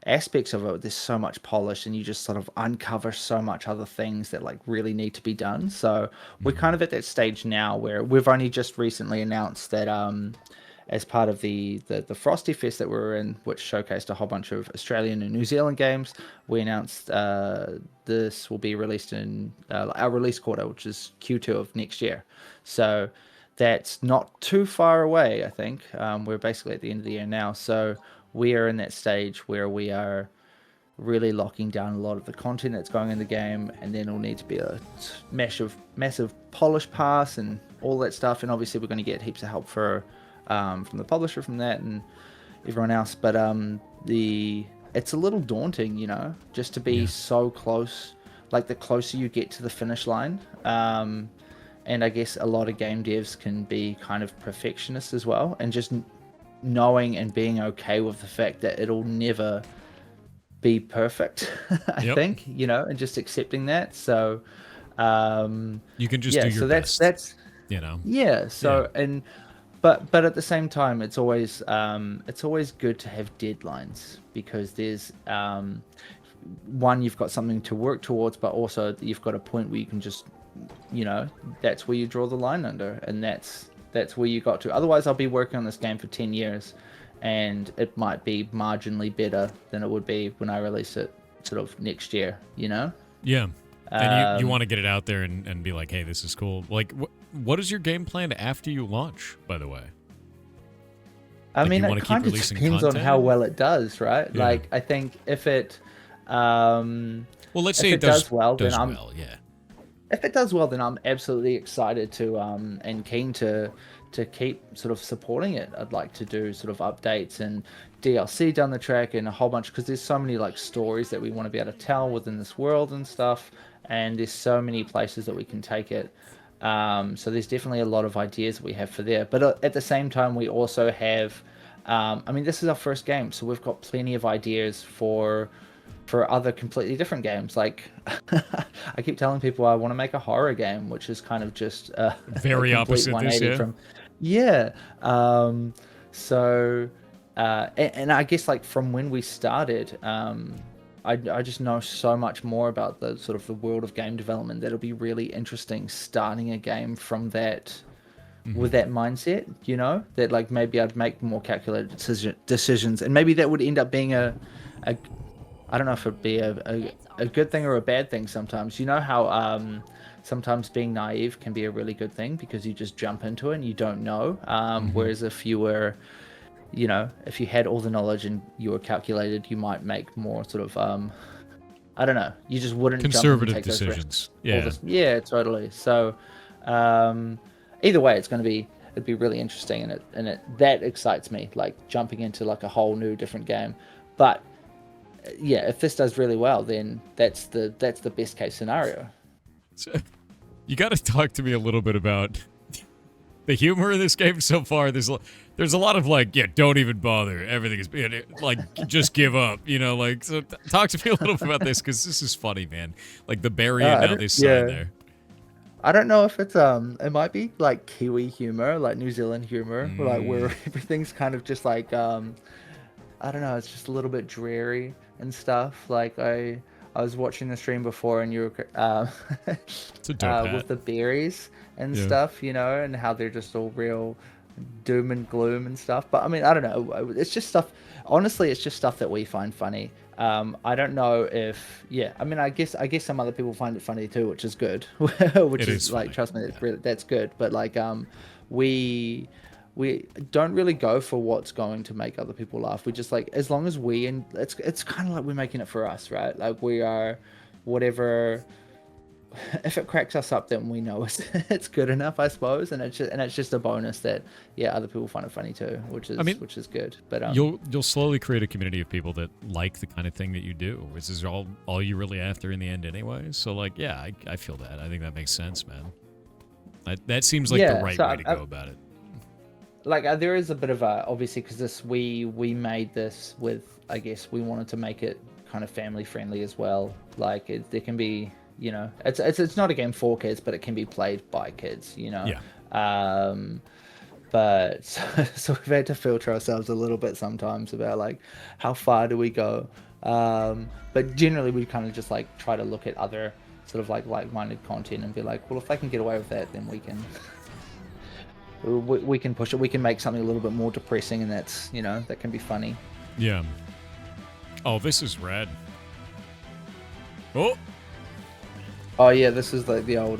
aspects of it, there's so much polish, and you just sort of uncover so much other things that like really need to be done. So we're kind of at that stage now where we've only just recently announced that as part of the Frosty Fest that we were in, which showcased a whole bunch of Australian and New Zealand games, we announced this will be released in our release quarter, which is Q2 of next year. So that's not too far away, I think. We're basically at the end of the year now. So we are in that stage where we are really locking down a lot of the content that's going in the game, and then it'll need to be a massive polish pass and all that stuff. And obviously we're going to get heaps of help from the publisher from that and everyone else. But it's a little daunting, just to be so close. Like the closer you get to the finish line, and I guess a lot of game devs can be kind of perfectionists as well, and just knowing and being okay with the fact that it'll never be perfect, I think, and just accepting that. So you can just do your best. That's but at the same time, it's always good to have deadlines, because there's one, you've got something to work towards, but also you've got a point where you can just that's where you draw the line under, and that's where you got to. Otherwise, I'll be working on this game for 10 years, and it might be marginally better than it would be when I release it sort of next year, Yeah. And you want to get it out there and be like, hey, this is cool. Like, what is your game plan after you launch, by the way? I mean, it kind of depends on how well it does, right? Yeah. Like, I think if it... let's say it does well, then if it does well, then I'm absolutely excited to and keen to keep sort of supporting it. I'd like to do sort of updates and DLC down the track and a whole bunch, because there's so many like stories that we want to be able to tell within this world and stuff, and there's so many places that we can take it. So there's definitely a lot of ideas that we have for there. But at the same time, we also have, I mean, this is our first game, so we've got plenty of ideas for other completely different games. Like I keep telling people I want to make a horror game, which is kind of just very opposite 180 from so and I guess like from when we started, I just know so much more about the sort of the world of game development that it'll be really interesting starting a game from that with that mindset, that like maybe I'd make more calculated decisions, and maybe that would end up being a I don't know if it'd be a good thing or a bad thing sometimes. You know how sometimes being naive can be a really good thing, because you just jump into it and you don't know. Whereas if you were, if you had all the knowledge and you were calculated, you might make more sort of, I don't know, you just wouldn't conservative jump and take decisions. Yeah, totally. So either way, it'd be really interesting, and that excites me, like jumping into like a whole new different game. But yeah, if this does really well, then that's the best case scenario. So, you got to talk to me a little bit about the humor in this game so far. There's a lot of like, don't even bother. Everything is like, just give up. So talk to me a little bit about this, because this is funny, man. Like the berry and now this sign there. I don't know if it's it might be like Kiwi humor, like New Zealand humor, like where everything's kind of just like I don't know, it's just a little bit dreary and stuff. Like I was watching the stream before, and you were It's a dope hat. with the berries and Yeah. stuff, you know, and how they're just all real doom and gloom and stuff. But I mean, I don't know. It's just stuff. Honestly, it's just stuff that we find funny. I don't know if, yeah. I mean, I guess some other people find it funny too, which is good. Which It is is like, funny. trust me, that's good. But like, we don't really go for what's going to make other people laugh. We just like, as long as we, and it's kind of like we're making it for us, right? Like we are whatever. If it cracks us up, then we know it's good enough, I suppose, and it's just a bonus that other people find it funny too, which is good. But You'll slowly create a community of people that like the kind of thing that you do, which is all you're really after in the end anyway. So like, yeah, I feel that. I think that makes sense, man. That seems like the right way to go about it. Like there is a bit of a, obviously, because we made this with, I guess we wanted to make it kind of family friendly as well. Like there can be, you know, it's not a game for kids, but it can be played by kids, you know. Yeah. But so we've had to filter ourselves a little bit sometimes about like how far do we go. But generally we kind of just like try to look at other sort of like-minded content and be like, well, if they can get away with that, then we can push it. We can make something a little bit more depressing, and that's, you know, that can be funny. Yeah. Oh, this is rad. Oh yeah, this is like the old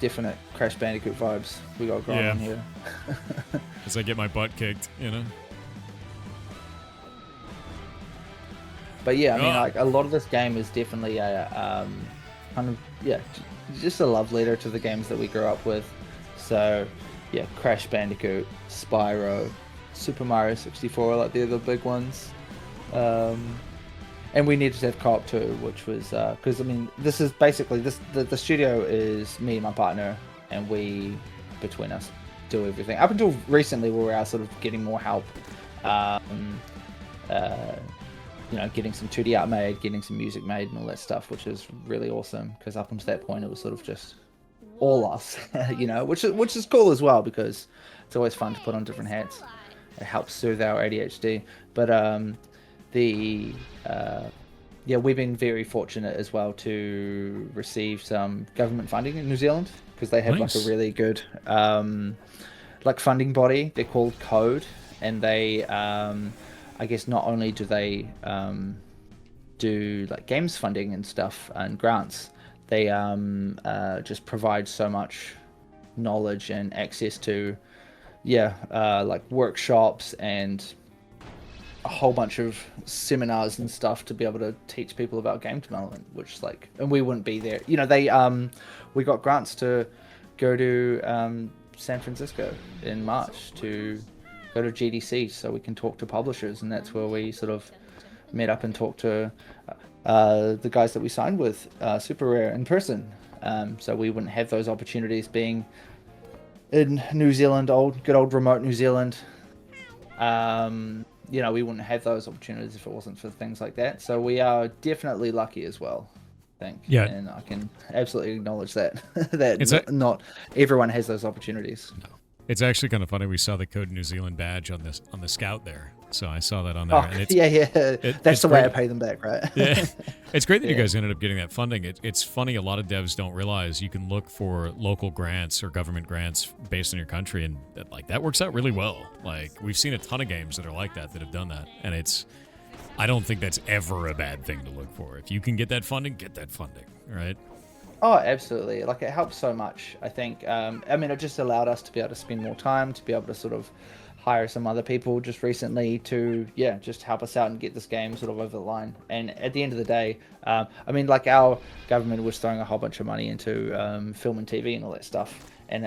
definite Crash Bandicoot vibes we got going on here. As I get my butt kicked, you know. But yeah, I mean, like a lot of this game is definitely a kind of just a love letter to the games that we grew up with. So yeah, Crash Bandicoot, Spyro, Super Mario 64, like they're the big ones. And we needed to have co-op too, which was because I mean, this is basically the studio is me and my partner, and we between us do everything. Up until recently, we were sort of getting more help, you know, getting some 2D art made, getting some music made, and all that stuff, which is really awesome. Because up until that point, it was sort of just all us, you know, which is cool as well, because it's always fun to put on different hats. It helps soothe our ADHD, but we've been very fortunate as well to receive some government funding in New Zealand, because they have like a really good like funding body. They're called Code, and they I guess not only do they do like games funding and stuff and grants, they just provide so much knowledge and access to like workshops and a whole bunch of seminars and stuff to be able to teach people about game development, which like, and we wouldn't be there, you know. They we got grants to go to San Francisco in March to go to GDC so we can talk to publishers, and that's where we sort of met up and talked to the guys that we signed with, Super Rare, in person. So we wouldn't have those opportunities being in New Zealand, good old remote New Zealand. You know, we wouldn't have those opportunities if it wasn't for things like that. So we are definitely lucky as well, I think. Yeah. And I can absolutely acknowledge that. Not everyone has those opportunities. No. It's actually kind of funny. We saw the Code New Zealand badge on the Scout there. So I saw that on there. Oh, and it's, that's the way I pay them back, right? Yeah. It's great that you guys ended up getting that funding. It's funny, a lot of devs don't realize you can look for local grants or government grants based on your country, and that works out really well. Like, we've seen a ton of games that are like that have done that, and I don't think that's ever a bad thing to look for. If you can get that funding, right? Oh, absolutely. Like, it helps so much, I think. I mean, it just allowed us to be able to spend more time, to be able to sort of hire some other people just recently to, just help us out and get this game sort of over the line. And at the end of the day, I mean, like, our government was throwing a whole bunch of money into film and TV and all that stuff. And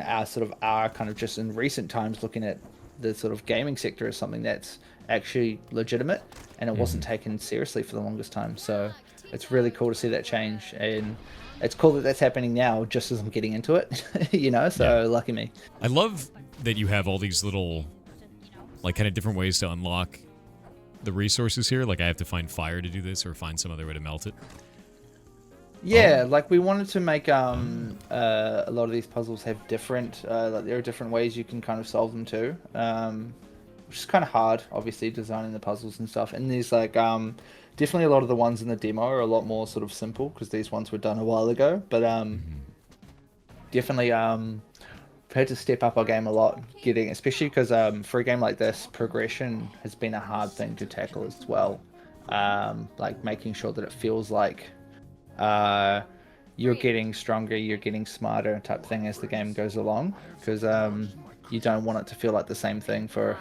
our kind of just in recent times looking at the sort of gaming sector as something that's actually legitimate, and it wasn't taken seriously for the longest time. So it's really cool to see that change, and it's cool that that's happening now just as I'm getting into it, you know, so lucky me. I love that you have all these little, like, kind of different ways to unlock the resources here. Like, I have to find fire to do this or find some other way to melt it. Yeah, like we wanted to make a lot of these puzzles have different like there are different ways you can kind of solve them too. Which is kind of hard, obviously, designing the puzzles and stuff. And there's like definitely a lot of the ones in the demo are a lot more sort of simple because these ones were done a while ago. But definitely we've had to step up our game a lot, getting especially because for a game like this, progression has been a hard thing to tackle as well. Like making sure that it feels like you're getting stronger, you're getting smarter type thing as the game goes along, because you don't want it to feel like the same thing for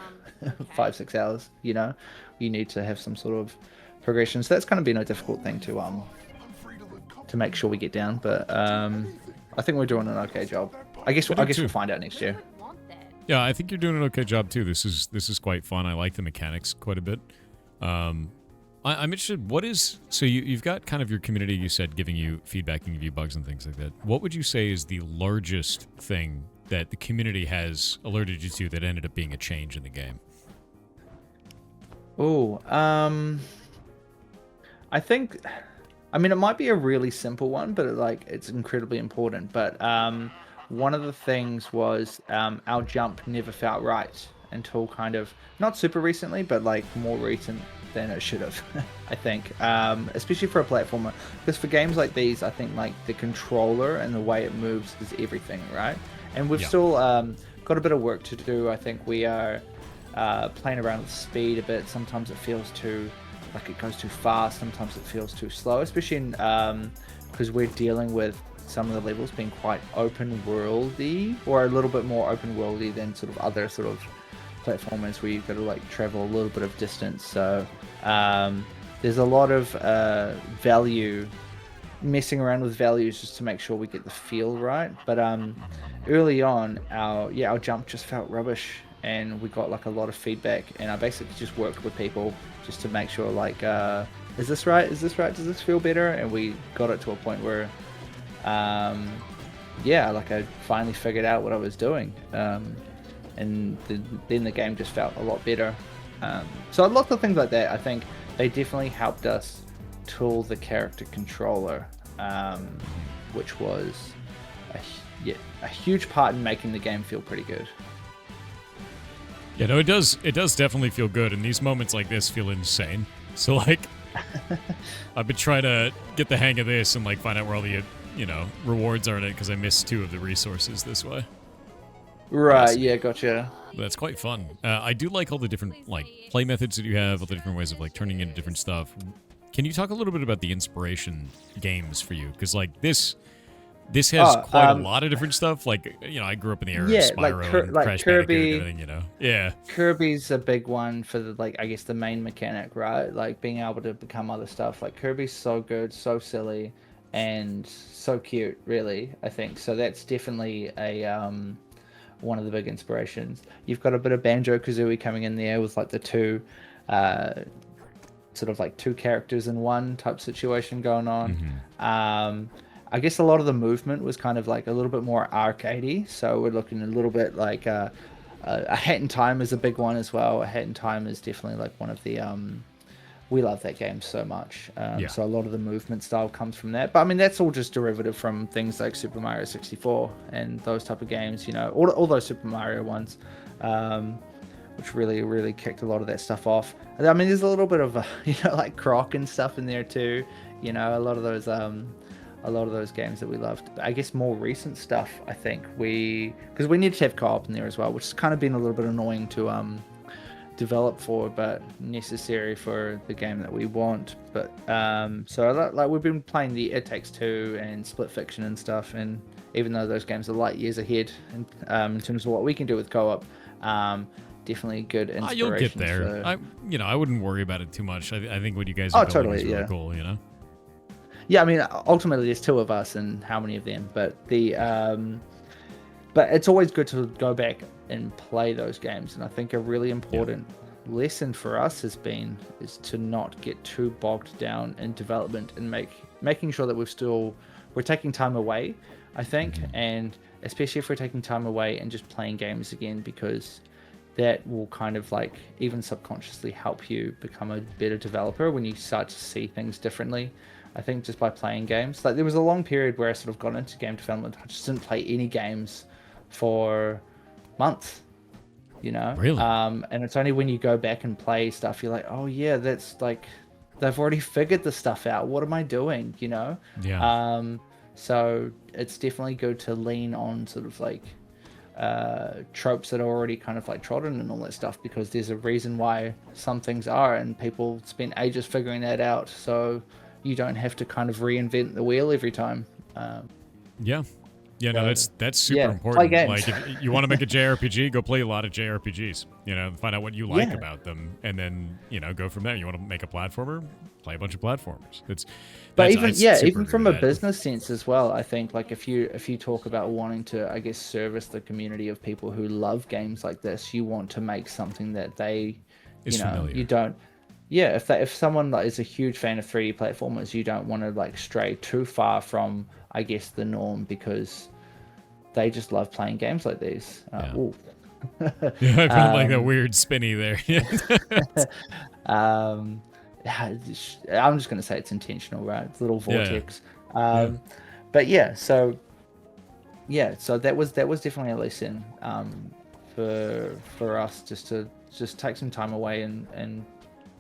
5-6 hours. You know, you need to have some sort of progression. So that's kind of been a difficult thing to make sure we get down. But I think we're doing an okay job. I guess we'll find out next year. Yeah, I think you're doing an okay job too. This is quite fun. I like the mechanics quite a bit. I'm interested. What is so you've got kind of your community? You said giving you feedback and give you bugs and things like that. What would you say is the largest thing that the community has alerted you to that ended up being a change in the game? Oh, I think, I mean, it might be a really simple one, but it's incredibly important. But one of the things was our jump never felt right until kind of not super recently, but like more recent than it should have. I think, especially for a platformer, because for games like these, I think like the controller and the way it moves is everything, right? And we've still got a bit of work to do. I think we are playing around with speed a bit. Sometimes it feels too like it goes too fast. Sometimes it feels too slow, especially in because we're dealing with some of the levels being quite open worldy, or a little bit more open worldy than sort of other sort of platformers where you've got to like travel a little bit of distance. So there's a lot of value messing around with values just to make sure we get the feel right. But early on, our jump just felt rubbish, and we got like a lot of feedback, and I basically just worked with people just to make sure like is this right, does this feel better? And we got it to a point where like I finally figured out what I was doing, and then the game just felt a lot better. So lots of things like that, I think they definitely helped us tool the character controller, which was a huge part in making the game feel pretty good. Yeah, no, it does definitely feel good, and these moments like this feel insane. So like I've been trying to get the hang of this and like find out where all the rewards are in it, because I missed 2 of the resources this way. Right, yeah, gotcha. That's quite fun. I do like all the different like play methods that you have, all the different ways of like turning into different stuff. Can you talk a little bit about the inspiration games for you? Because like this has quite a lot of different stuff. Like, I grew up in the era of Spyro and Crash Kirby, Bandicoot and everything, Yeah. Kirby's a big one for the like I guess the main mechanic, right? Like being able to become other stuff. Like Kirby's so good, so silly, and so cute, really, I think. So that's definitely a one of the big inspirations. You've got a bit of Banjo-Kazooie coming in there with like the 2 sort of like 2 characters in one type situation going on. Mm-hmm. I guess a lot of the movement was kind of like a little bit more arcadey, so we're looking a little bit like a Hat in Time is a big one as well. A Hat in Time is definitely like one of the we love that game so much. So a lot of the movement style comes from that. But I mean, that's all just derivative from things like Super Mario 64 and those type of games, all those Super Mario ones, which really, really kicked a lot of that stuff off. I mean, there's a little bit of, like Croc and stuff in there too. A lot of those games that we loved. I guess more recent stuff, I think because we need to have co-op in there as well, which has kind of been a little bit annoying to develop for, but necessary for the game that we want. But so like we've been playing the It Takes Two and Split Fiction and stuff, and even though those games are light years ahead in terms of what we can do with co-op, definitely good inspiration. You'll get there. I wouldn't worry about it too much. I think what you guys are building is really cool. Yeah, I mean, ultimately there's 2 of us, and how many of them? But but it's always good to go back and play those games. And I think a really important lesson for us is to not get too bogged down in development and making sure that we're taking time away, I think, and especially if we're taking time away and just playing games again, because that will kind of like even subconsciously help you become a better developer when you start to see things differently. I think just by playing games. Like there was a long period where I sort of got into game development. I just didn't play any games for months, you know? Really? And it's only when you go back and play stuff, you're like, oh yeah, that's like, they've already figured the stuff out. What am I doing, you know? Yeah. So it's definitely good to lean on sort of like tropes that are already kind of like trodden and all that stuff, because there's a reason why some things are, and people spend ages figuring that out, so you don't have to kind of reinvent the wheel every time. Yeah. Yeah, no, that's super yeah, important. play games. Like, if you want to make a JRPG, go play a lot of JRPGs. You know, find out what you like Yeah. about them, and then go from there. You want to make a platformer, play a bunch of platformers. But That's super even from a agree with that. business sense as well, I think like if you talk about wanting to, I guess, service the community of people who love games like this, you want to make something that they, Is familiar. you don't. Yeah, if someone like is a huge fan of 3D platformers, you don't want to like stray too far from, I guess, the norm, because they just love playing games like these. Ooh. Yeah, I felt like that weird spinny there. I'm just going to say it's intentional, right? It's a little Yeah. vortex. But so that was definitely a lesson for us, just to take some time away and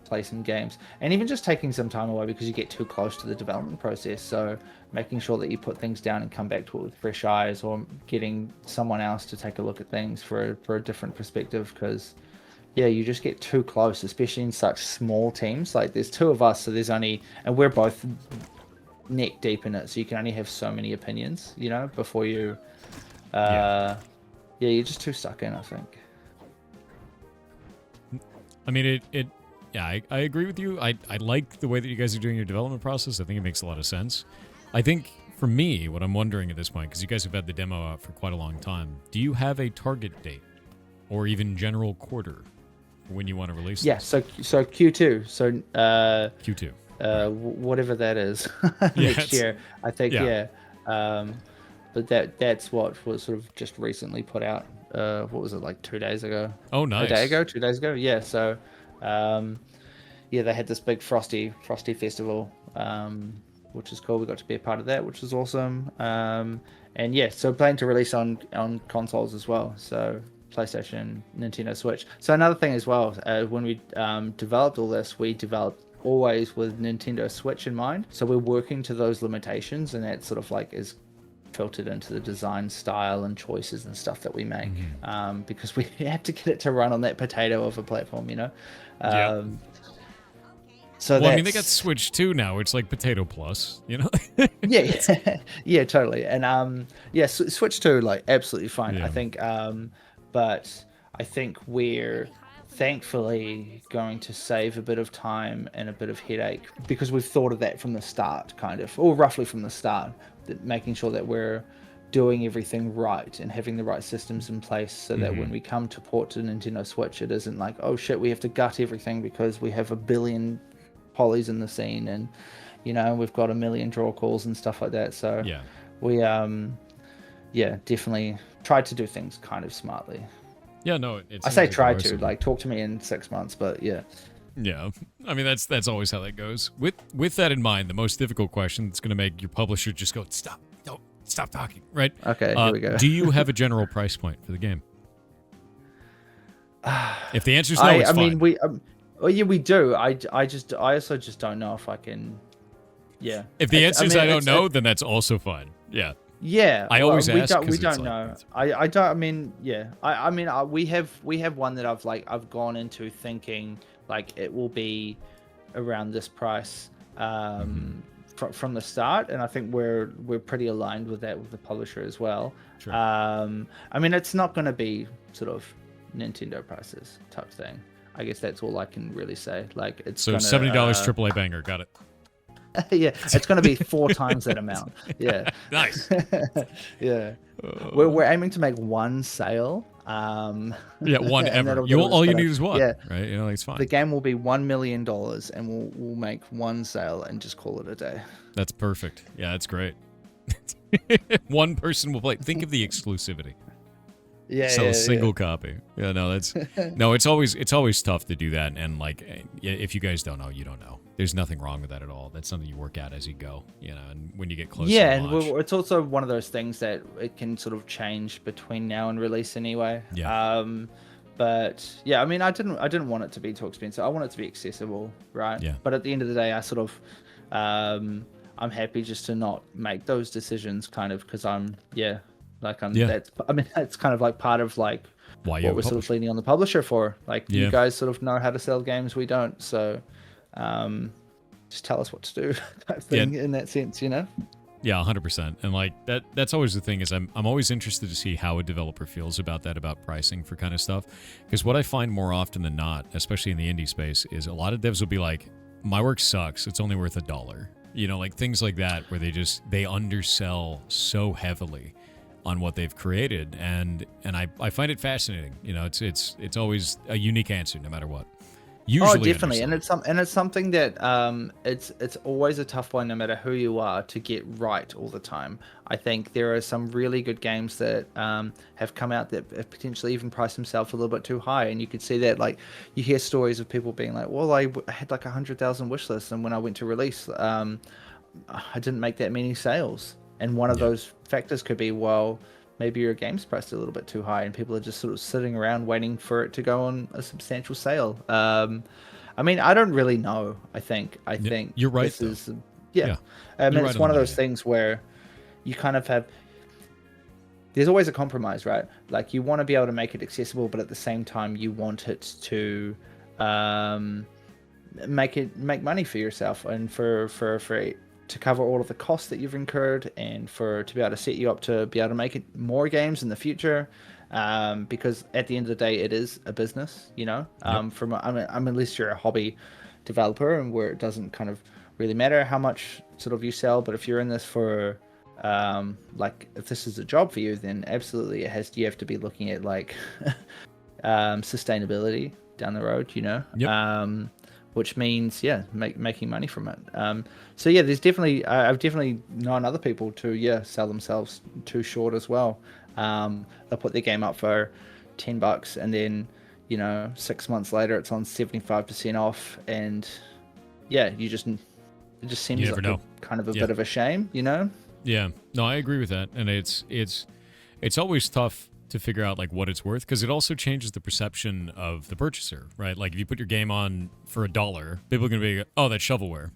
play some games, and even just taking some time away because you get too close to the development process. So making sure that you put things down and come back to it with fresh eyes, or getting someone else to take a look at things for a different perspective, because you just get too close, especially in such small teams. Like there's two of us, so there's only, and we're both neck deep in it, so you can only have so many opinions, before you you're just too stuck in, I think. I mean, I agree with you. I like the way that you guys are doing your development process. I think it makes a lot of sense. I think for me, what I'm wondering at this point, because you guys have had the demo out for quite a long time, do you have a target date or even general quarter for when you want to release Yeah, this? so Q2. So Q2. whatever that is next year, I think. Yeah. But that's what was sort of just recently put out. What was it, like 2 days ago? Oh, nice. 2 days ago. Yeah. So they had this big Frosty festival, which is cool. We got to be a part of that, which was awesome. So planning to release on consoles as well. So PlayStation, Nintendo Switch. So another thing as well, when we developed all this, we developed always with Nintendo Switch in mind. So we're working to those limitations, and that sort of like is filtered into the design style and choices and stuff that we make, because we have to get it to run on that potato of a platform, So well, I mean, they got Switch 2 now. It's like Potato Plus, yeah, totally. And Switch 2, like, absolutely fine. Yeah. I think, but I think we're thankfully going to save a bit of time and a bit of headache, because we've thought of that from the start, kind of, or roughly from the start, that making sure that we're doing everything right and having the right systems in place, so that when we come to port to Nintendo Switch, it isn't like, oh shit, we have to gut everything because we have a billion polys in the scene, and we've got a million draw calls and stuff like that. So we definitely tried to do things kind of smartly. Yeah, no, I say try to, like, talk to me in 6 months, but yeah. Yeah, I mean, that's always how that goes. With that in mind, the most difficult question that's going to make your publisher just go, stop talking, right? Okay, here we go. Do you have a general price point for the game? If the answer is no, it's fine. Mean, we do. I also just don't know if I can. Yeah. If the answer is I don't know, then that's also fine. Yeah. Yeah, I always ask. We don't know. I don't. I mean, yeah. I mean, we have one that I've gone into thinking like it will be around this price from the start, and I think we're pretty aligned with that with the publisher as well. Sure. I mean, it's not going to be sort of Nintendo prices type thing. I guess that's all I can really say. Like, it's so $70 AAA banger. Got it. Yeah, it's going to be 4 times that amount. Yeah. Nice. Yeah. We're aiming to make one sale. Yeah, one ever. All you need is one. Yeah. Right. Like, it's fine. The game will be $1 million, and we'll make one sale and just call it a day. That's perfect. Yeah, that's great. One person will play. Think of the exclusivity. Yeah, Sell yeah, a single copy. Yeah, no, that's no. It's always tough to do that, and like, if you guys don't know, you don't know. There's nothing wrong with that at all. That's something you work out as you go, and when you get close. Yeah, to and launch. it's also one of those things that it can sort of change between now and release anyway. Yeah. But yeah, I mean, I didn't want it to be too expensive. I want it to be accessible, right? Yeah. But at the end of the day, I sort of, I'm happy just to not make those decisions, kind of, because Yeah. that's kind of like part of like Why you what we're sort of leaning on the publisher for. Like, Yeah. you guys sort of know how to sell games, we don't. So, just tell us what to do, type thing, in that sense, Yeah, 100%. And like that's always the thing is I'm always interested to see how a developer feels about that, about pricing for kind of stuff. Because what I find more often than not, especially in the indie space, is a lot of devs will be like, my work sucks, it's only worth $1. Like things like that where they undersell so heavily on what they've created, and I find it fascinating. It's always a unique answer no matter what. Usually definitely, and it's something that it's always a tough one, no matter who you are, to get right all the time. I think there are some really good games that have come out that have potentially even priced themselves a little bit too high, and you could see that. Like, you hear stories of people being like, "Well, I had like 100,000 wish lists, and when I went to release, I didn't make that many sales." And one of those factors could be, well, maybe your game's priced a little bit too high and people are just sort of sitting around waiting for it to go on a substantial sale. I mean, I don't really know. I think you're right. This is, I mean, it's one of those things where you kind of have, there's always a compromise, right? Like, you want to be able to make it accessible, but at the same time you want it to make money for yourself and for to cover all of the costs that you've incurred, and to be able to set you up to be able to make it more games in the future, because at the end of the day, it is a business, unless you're a hobby developer, and where it doesn't kind of really matter how much sort of you sell. But if you're in this for like, if this is a job for you, then absolutely you have to be looking at like sustainability down the road, which means making money from it. So yeah, there's definitely I've definitely known other people to sell themselves too short as well. They'll put their game up for $10, and then 6 months later it's on 75% off, and it just seems like kind of a bit of a shame, Yeah, no, I agree with that, and it's always tough to figure out like what it's worth, because it also changes the perception of the purchaser, right? Like, if you put your game on for $1, people are gonna be, oh, that's shovelware.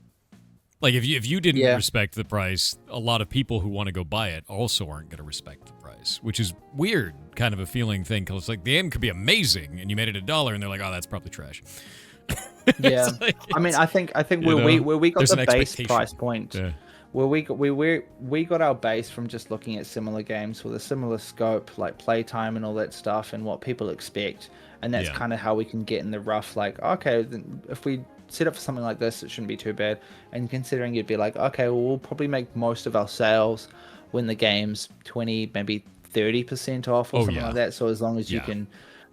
Like, if you didn't respect the price, a lot of people who want to go buy it also aren't gonna respect the price, which is weird, kind of a feeling thing, because it's like the game could be amazing and you made it $1 and they're like, oh, that's probably trash. Yeah, I mean, I think where we got the base price point. Yeah. Where we got our base from just looking at similar games with a similar scope, like playtime and all that stuff, and what people expect, and that's kind of how we can get in the rough. Like, okay, then if we set up for something like this, it shouldn't be too bad. And considering you'd be like, okay, well, we'll probably make most of our sales when the game's 20, maybe 30% off or something like that. So as long as you can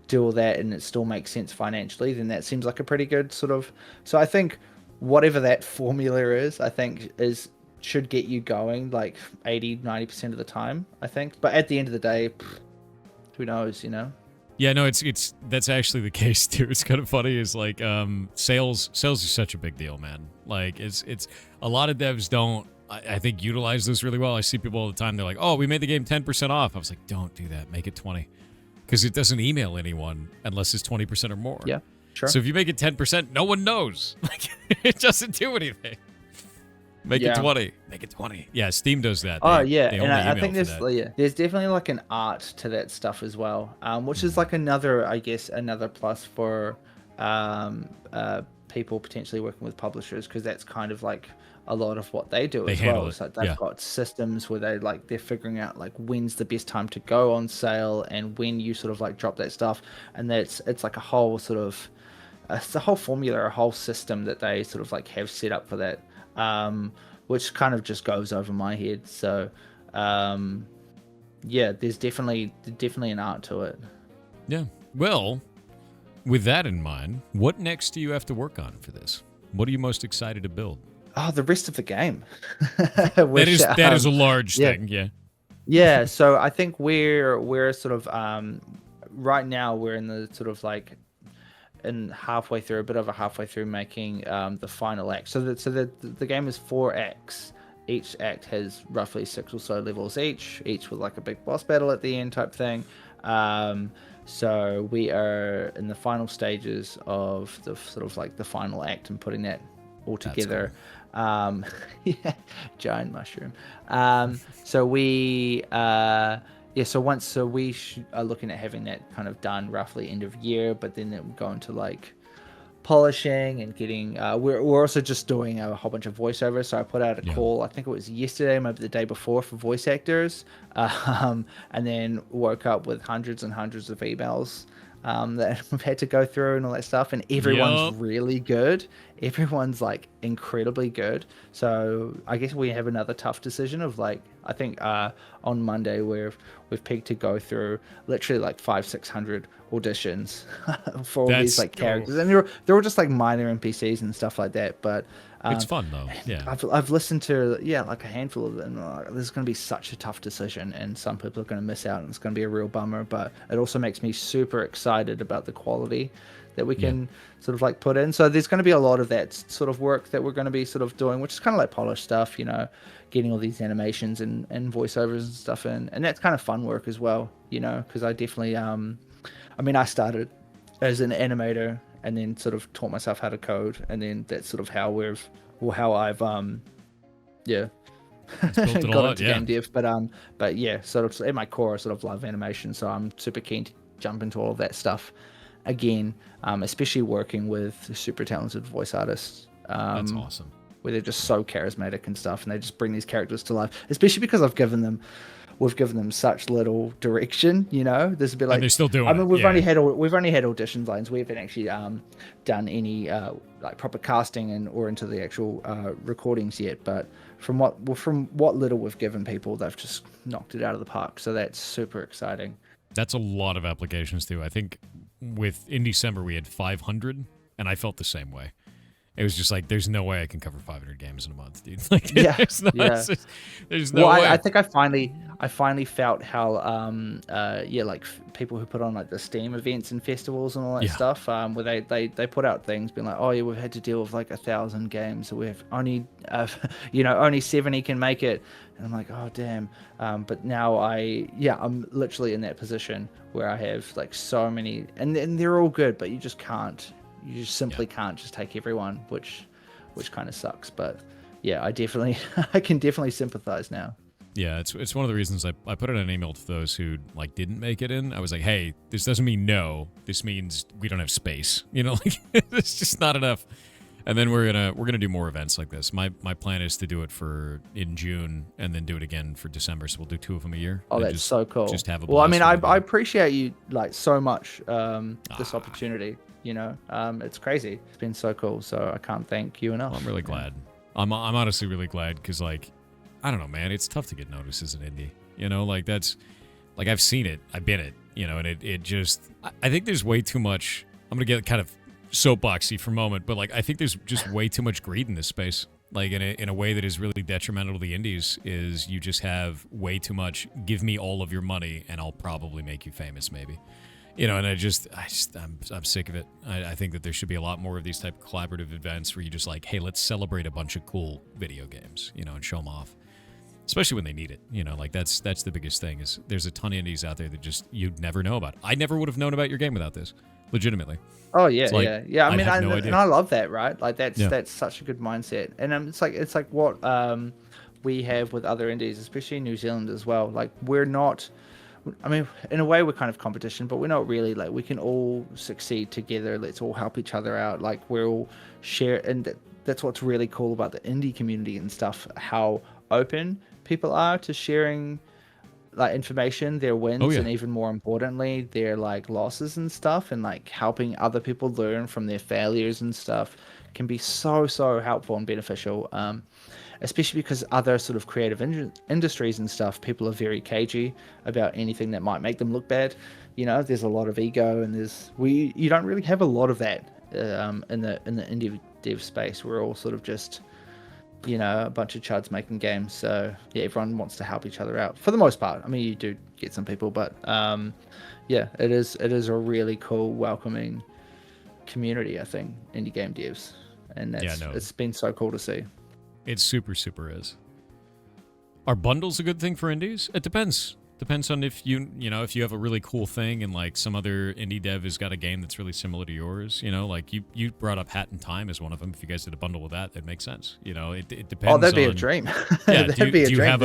do all that and it still makes sense financially, then that seems like a pretty good sort of. So I think whatever that formula is, I think should get you going like 80-90% of the time, I think. But at the end of the day, who knows, Yeah, no, it's that's actually the case too. It's kind of funny, is like sales are such a big deal, man. Like, it's a lot of devs don't, I think, utilize this really well. I see people all the time, they're like, oh, we made the game 10% off. I was like, don't do that, make it 20, because it doesn't email anyone unless it's 20% or more. Yeah, sure. So if you make it 10%, no one knows. Like, it doesn't do anything. Make it 20. Make it 20. Yeah, Steam does that. They and I think there's definitely like an art to that stuff as well, which is like another plus for people potentially working with publishers, because that's kind of like a lot of what they do as well. It's like they've got systems where they're figuring out like when's the best time to go on sale and when you sort of like drop that stuff, and it's like a whole sort of it's a whole formula, a whole system that they sort of like have set up for that. Which kind of just goes over my head. So, there's definitely an art to it. Yeah. Well, with that in mind, what next do you have to work on for this? What are you most excited to build? Oh, the rest of the game. That is a large thing. Yeah. Yeah, so I think we're sort of right now we're in the sort of like in halfway through, a bit over halfway through making the final act. So the game is 4 acts. Each act has roughly 6 or so levels each with like a big boss battle at the end type thing. So we are in the final stages of the sort of like the final act and putting that all together. Yeah, giant mushroom. So we yeah, so we are looking at having that kind of done roughly end of year, but then it will go into like polishing and getting we're also just doing a whole bunch of voiceovers. So I put out a call, I think it was yesterday, maybe the day before, for voice actors, and then woke up with hundreds and hundreds of emails that we've had to go through and all that stuff, and everyone's really good. Everyone's like incredibly good. So I guess we have another tough decision of like, I think on Monday we've pegged to go through literally like 500-600 auditions for all these like characters, and they're all just like minor NPCs and stuff like that. But it's fun though. Yeah, I've listened to like a handful of them. This is going to be such a tough decision, and some people are going to miss out, and it's going to be a real bummer. But it also makes me super excited about the quality that we can sort of like put in. So there's going to be a lot of that sort of work that we're going to be sort of doing, which is kind of like polished stuff, you know, getting all these animations and voiceovers and stuff in, and that's kind of fun work as well, you know, because I definitely I mean, I started as an animator and then sort of taught myself how to code, and then that's sort of how I've got into game dev. But yeah, sort of at my core, I sort of love animation, so I'm super keen to jump into all of that stuff again, especially working with super talented voice artists. That's awesome. Where they're just so charismatic and stuff, and they just bring these characters to life, especially because we've given them such little direction, you know. This would be like, and they're still doing. I mean, we've only had audition lines. We haven't actually done any like proper casting or into the actual recordings yet. But from what little we've given people, they've just knocked it out of the park. So that's super exciting. That's a lot of applications too. I think with Indiecember we had 500, and I felt the same way. It was just like, there's no way I can cover 500 games in a month, dude. Like, there's no way. I think I finally felt how, like people who put on like the Steam events and festivals and all that stuff, where they put out things being like, oh yeah, we've had to deal with like 1,000 games, so we've only, only 70 can make it. And I'm like, oh damn. But now I'm literally in that position where I have like so many, and they're all good, but you just can't. You just simply can't just take everyone, which kind of sucks. But yeah, I can definitely sympathize now. Yeah, it's one of the reasons I put out an email to those who like didn't make it in. I was like, hey, this doesn't mean no. This means we don't have space. You know, like it's just not enough. And then we're gonna do more events like this. My plan is to do it in June and then do it again for December. So we'll do 2 of them a year. Oh, that's so cool. Just have a well, I mean, I appreciate you like so much this opportunity. You know, it's crazy. It's been so cool. So I can't thank you enough. Well, I'm really glad. I'm honestly really glad because, like, I don't know, man. It's tough to get noticed as an indie. You know, like that's, like I've seen it. I've been it. You know, and it just, I think there's way too much. I'm gonna get kind of soapboxy for a moment, but like I think there's just way too much greed in this space. Like in a way that is really detrimental to the indies. Is you just have way too much. Give me all of your money, and I'll probably make you famous, maybe. You know, and I'm sick of it. I think that there should be a lot more of these type of collaborative events where you just like, hey, let's celebrate a bunch of cool video games, you know, and show them off. Especially when they need it, you know, like that's the biggest thing is there's a ton of indies out there that just you'd never know about. I never would have known about your game without this, legitimately. Oh yeah, like, yeah. I mean, and I love that, right? Like that's such a good mindset, and it's like what we have with other indies, especially in New Zealand as well. Like we're not. I mean, in a way, we're kind of competition, but we're not really. Like, we can all succeed together. Let's all help each other out. Like, we're all share, and that's what's really cool about the indie community and stuff. How open people are to sharing, like, information, their wins, and even more importantly, their like losses and stuff, and like helping other people learn from their failures and stuff can be so helpful and beneficial. Especially because other sort of creative industries and stuff, people are very cagey about anything that might make them look bad. You know, there's a lot of ego, and you don't really have a lot of that in the indie dev space. We're all sort of just you know, a bunch of chuds making games. So yeah, everyone wants to help each other out for the most part. I mean, you do get some people, but yeah, it is a really cool, welcoming community, I think, indie game devs, and it's been so cool to see. It super is. Are bundles a good thing for indies? It depends. Depends on if you have a really cool thing and like some other indie dev has got a game that's really similar to yours. You know, like you brought up Hat in Time as one of them. If you guys did a bundle with that, that makes sense. You know, it depends. Oh, that'd be a dream. Yeah, that'd be a dream. Have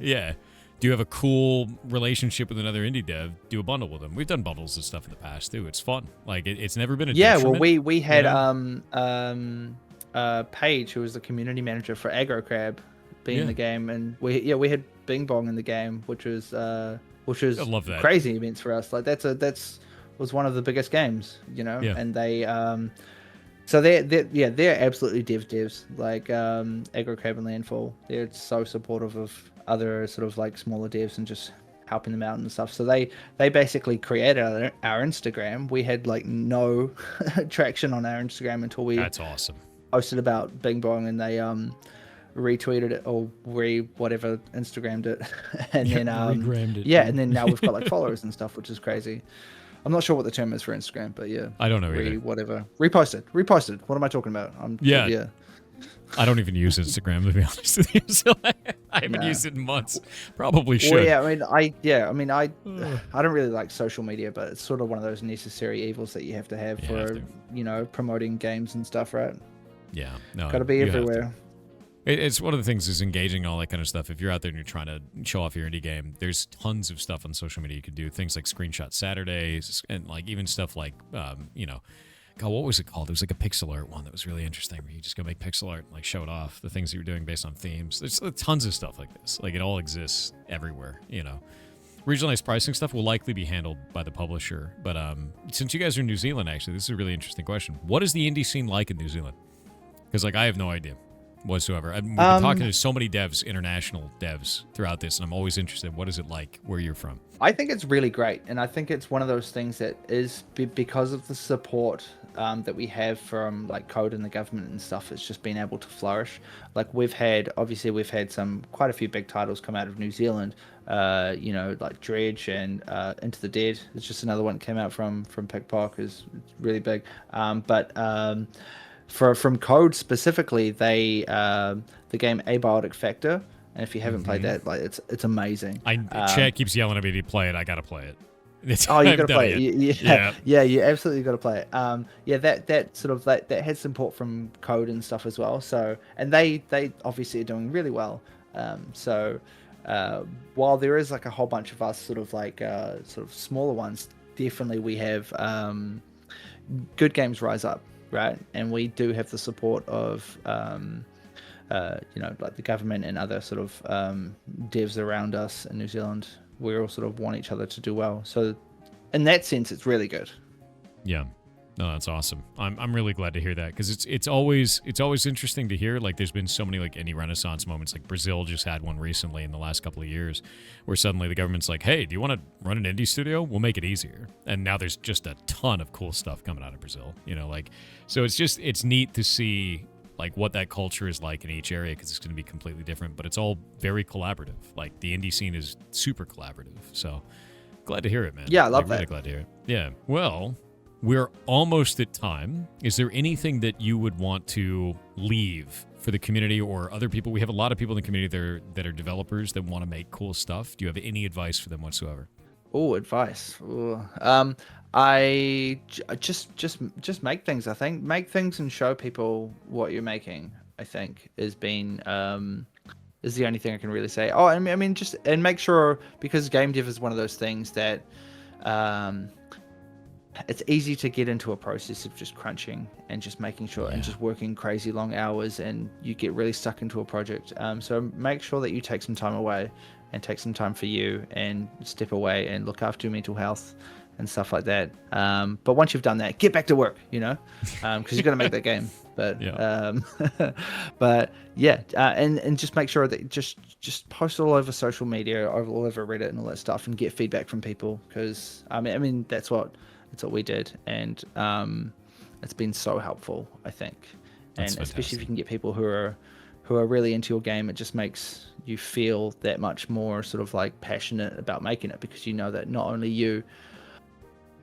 yeah. Do you have a cool relationship with another indie dev? Do a bundle with them. We've done bundles and stuff in the past too. It's fun. Like it's never been a detriment, well, we had Paige, who was the community manager for Aggro Crab, be in the game, and we had Bing Bong in the game, which was I love that. Crazy events for us. Like that's was one of the biggest games, you know. Yeah. And they so they're absolutely devs. Like Aggro Crab and Landfall, they're so supportive of other sort of like smaller devs and just helping them out and stuff. So they basically created our Instagram. We had like no traction on our Instagram until we That's awesome. posted about Bing Bong, and they retweeted it or whatever Instagrammed it, and then regrammed it. Yeah, and then now we've got like followers and stuff, which is crazy. I'm not sure what the term is for Instagram, but yeah, I don't know either. Whatever, reposted. What am I talking about? Yeah. I don't even use Instagram, to be honest with you. So I haven't used it in months. Probably should. Well, I don't really like social media, but it's sort of one of those necessary evils that you have to have for you know, promoting games and stuff, right? Yeah, no, got to be everywhere. It's one of the things is engaging all that kind of stuff. If you're out there and you're trying to show off your indie game, there's tons of stuff on social media you can do. Things like Screenshot Saturdays and like even stuff like, you know, God, what was it called? It was like a pixel art one that was really interesting where you just go make pixel art and like show it off, the things that you're doing based on themes. There's tons of stuff like this. Like it all exists everywhere, you know. Regionalized pricing stuff will likely be handled by the publisher. But since you guys are in New Zealand, actually, this is a really interesting question. What is the indie scene like in New Zealand? Because like I have no idea whatsoever. We've been talking to so many devs, international devs throughout this, and I'm always interested. What is it like where you're from? I think it's really great, and I think it's one of those things that is because of the support that we have from like code and the government and stuff. It's just been able to flourish. Like we've had quite a few big titles come out of New Zealand. You know, like Dredge and Into the Dead. It's just another one that came out from Pickpock, is really big. From Code specifically, the game Abiotic Factor, and if you haven't played that, like it's amazing. Chad keeps yelling at me to play it. I gotta play it. You gotta play it. Yeah, you absolutely gotta play it. That had support from Code and stuff as well. So, and they obviously are doing really well. While there is like a whole bunch of us sort of smaller ones, definitely we have good games rise up. Right, and we do have the support of, you know, like the government and other sort of devs around us in New Zealand. We all sort of want each other to do well. So, in that sense, it's really good. Yeah, no, that's awesome. I'm really glad to hear that because it's always interesting to hear. Like, there's been so many like indie renaissance moments. Like Brazil just had one recently in the last couple of years, where suddenly the government's like, "Hey, do you want to run an indie studio? We'll make it easier." And now there's just a ton of cool stuff coming out of Brazil. You know, like, so it's neat to see like what that culture is like in each area because it's going to be completely different. But it's all very collaborative. Like the indie scene is super collaborative. So glad to hear it, man. Yeah, I love really that. Glad to hear it. Yeah. Well, we're almost at time. Is there anything that you would want to leave for the community or other people? We have a lot of people in the community that are developers that want to make cool stuff. Do you have any advice for them whatsoever? Oh, advice. Ooh. I just make things. I think make things and show people what you're making. I think is the only thing I can really say. Oh, I mean, just and make sure, because game dev is one of those things that it's easy to get into a process of just crunching and just making sure and just working crazy long hours, and you get really stuck into a project. So make sure that you take some time away and take some time for you and step away and look after your mental health and stuff like that. But once you've done that, get back to work, you know, because you're going to make that game. But and just make sure that just post all over social media, all over Reddit and all that stuff, and get feedback from people, because I mean that's what we did, and it's been so helpful, I think. And especially if you can get people who who are really into your game, it just makes you feel that much more sort of like passionate about making it, because you know that not only you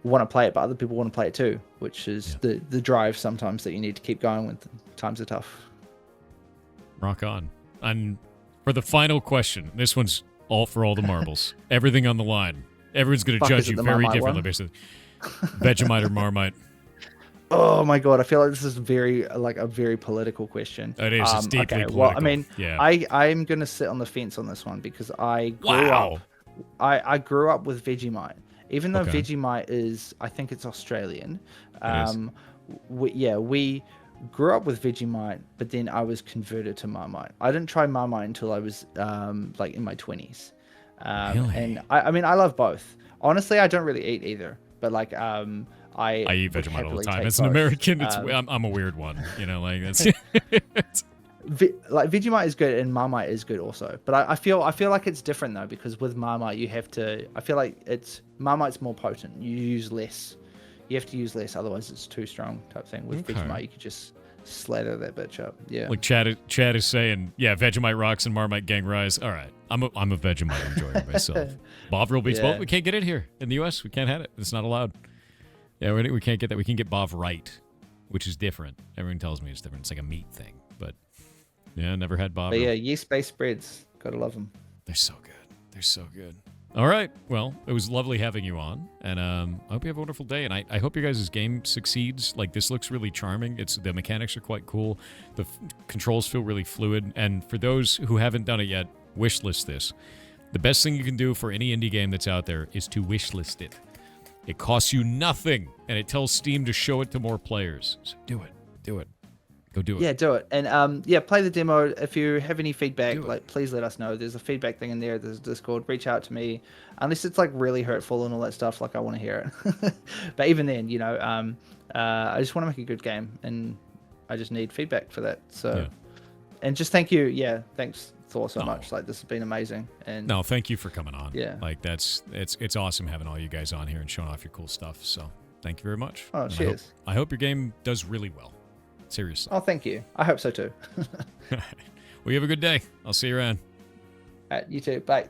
want to play it, but other people want to play it too, which is the drive sometimes that you need to keep going when times are tough. Rock on. And for the final question, this one's all for all the marbles. Everything on the line. Everyone's going to judge you very differently, basically. Vegemite or Marmite? Oh my god, I feel like this is a very political question. It is. It's deeply political. Well, I mean, yeah. I'm going to sit on the fence on this one because I grew up with Vegemite. Even though Vegemite is, I think it's Australian. We grew up with Vegemite, but then I was converted to Marmite. I didn't try Marmite until I was like in my 20s. Really? And I mean, I love both. Honestly, I don't really eat either, but like I eat Vegemite all the time. As both. an American, I'm a weird one. You know, like that's. Like Vegemite is good and Marmite is good also, but I feel like it's different though, because with Marmite you have to. I feel like Marmite's more potent. You use less. You have to use less, otherwise it's too strong type thing. With Vegemite, you could just slather that bitch up. Yeah. Like Chad is saying, yeah, Vegemite rocks and Marmite gang rise. All right, I'm a Vegemite enjoyer myself. Bovril beats both. We can't get it here in the U.S. We can't have it. It's not allowed. Yeah, we can't get that. We can get Bov right, which is different. Everyone tells me it's different. It's like a meat thing, but yeah, never had Bovril. But yeah, yeast-based spreads. Gotta love them. They're so good. They're so good. All right. Well, it was lovely having you on, and I hope you have a wonderful day. And I hope your guys' game succeeds. Like, this looks really charming. The mechanics are quite cool. The controls feel really fluid. And for those who haven't done it yet, wishlist this. The best thing you can do for any indie game that's out there is to wishlist it. It costs you nothing, and it tells Steam to show it to more players. So do it. Do it. Go do it. Yeah, do it. And play the demo. If you have any feedback, please let us know. There's a feedback thing in there. There's Discord. Reach out to me. Unless it's like really hurtful and all that stuff, like I want to hear it. But even then, I just want to make a good game, and I just need feedback for that. So, and just thank you. Yeah, thanks Thor so much. Like, this has been amazing. And no, thank you for coming on. Yeah, like it's awesome having all you guys on here and showing off your cool stuff. So thank you very much. Oh, cheers. I hope your game does really well. Seriously. Oh, thank you. I hope so too. Well, you have a good day. I'll see you around. All right, you too. Bye.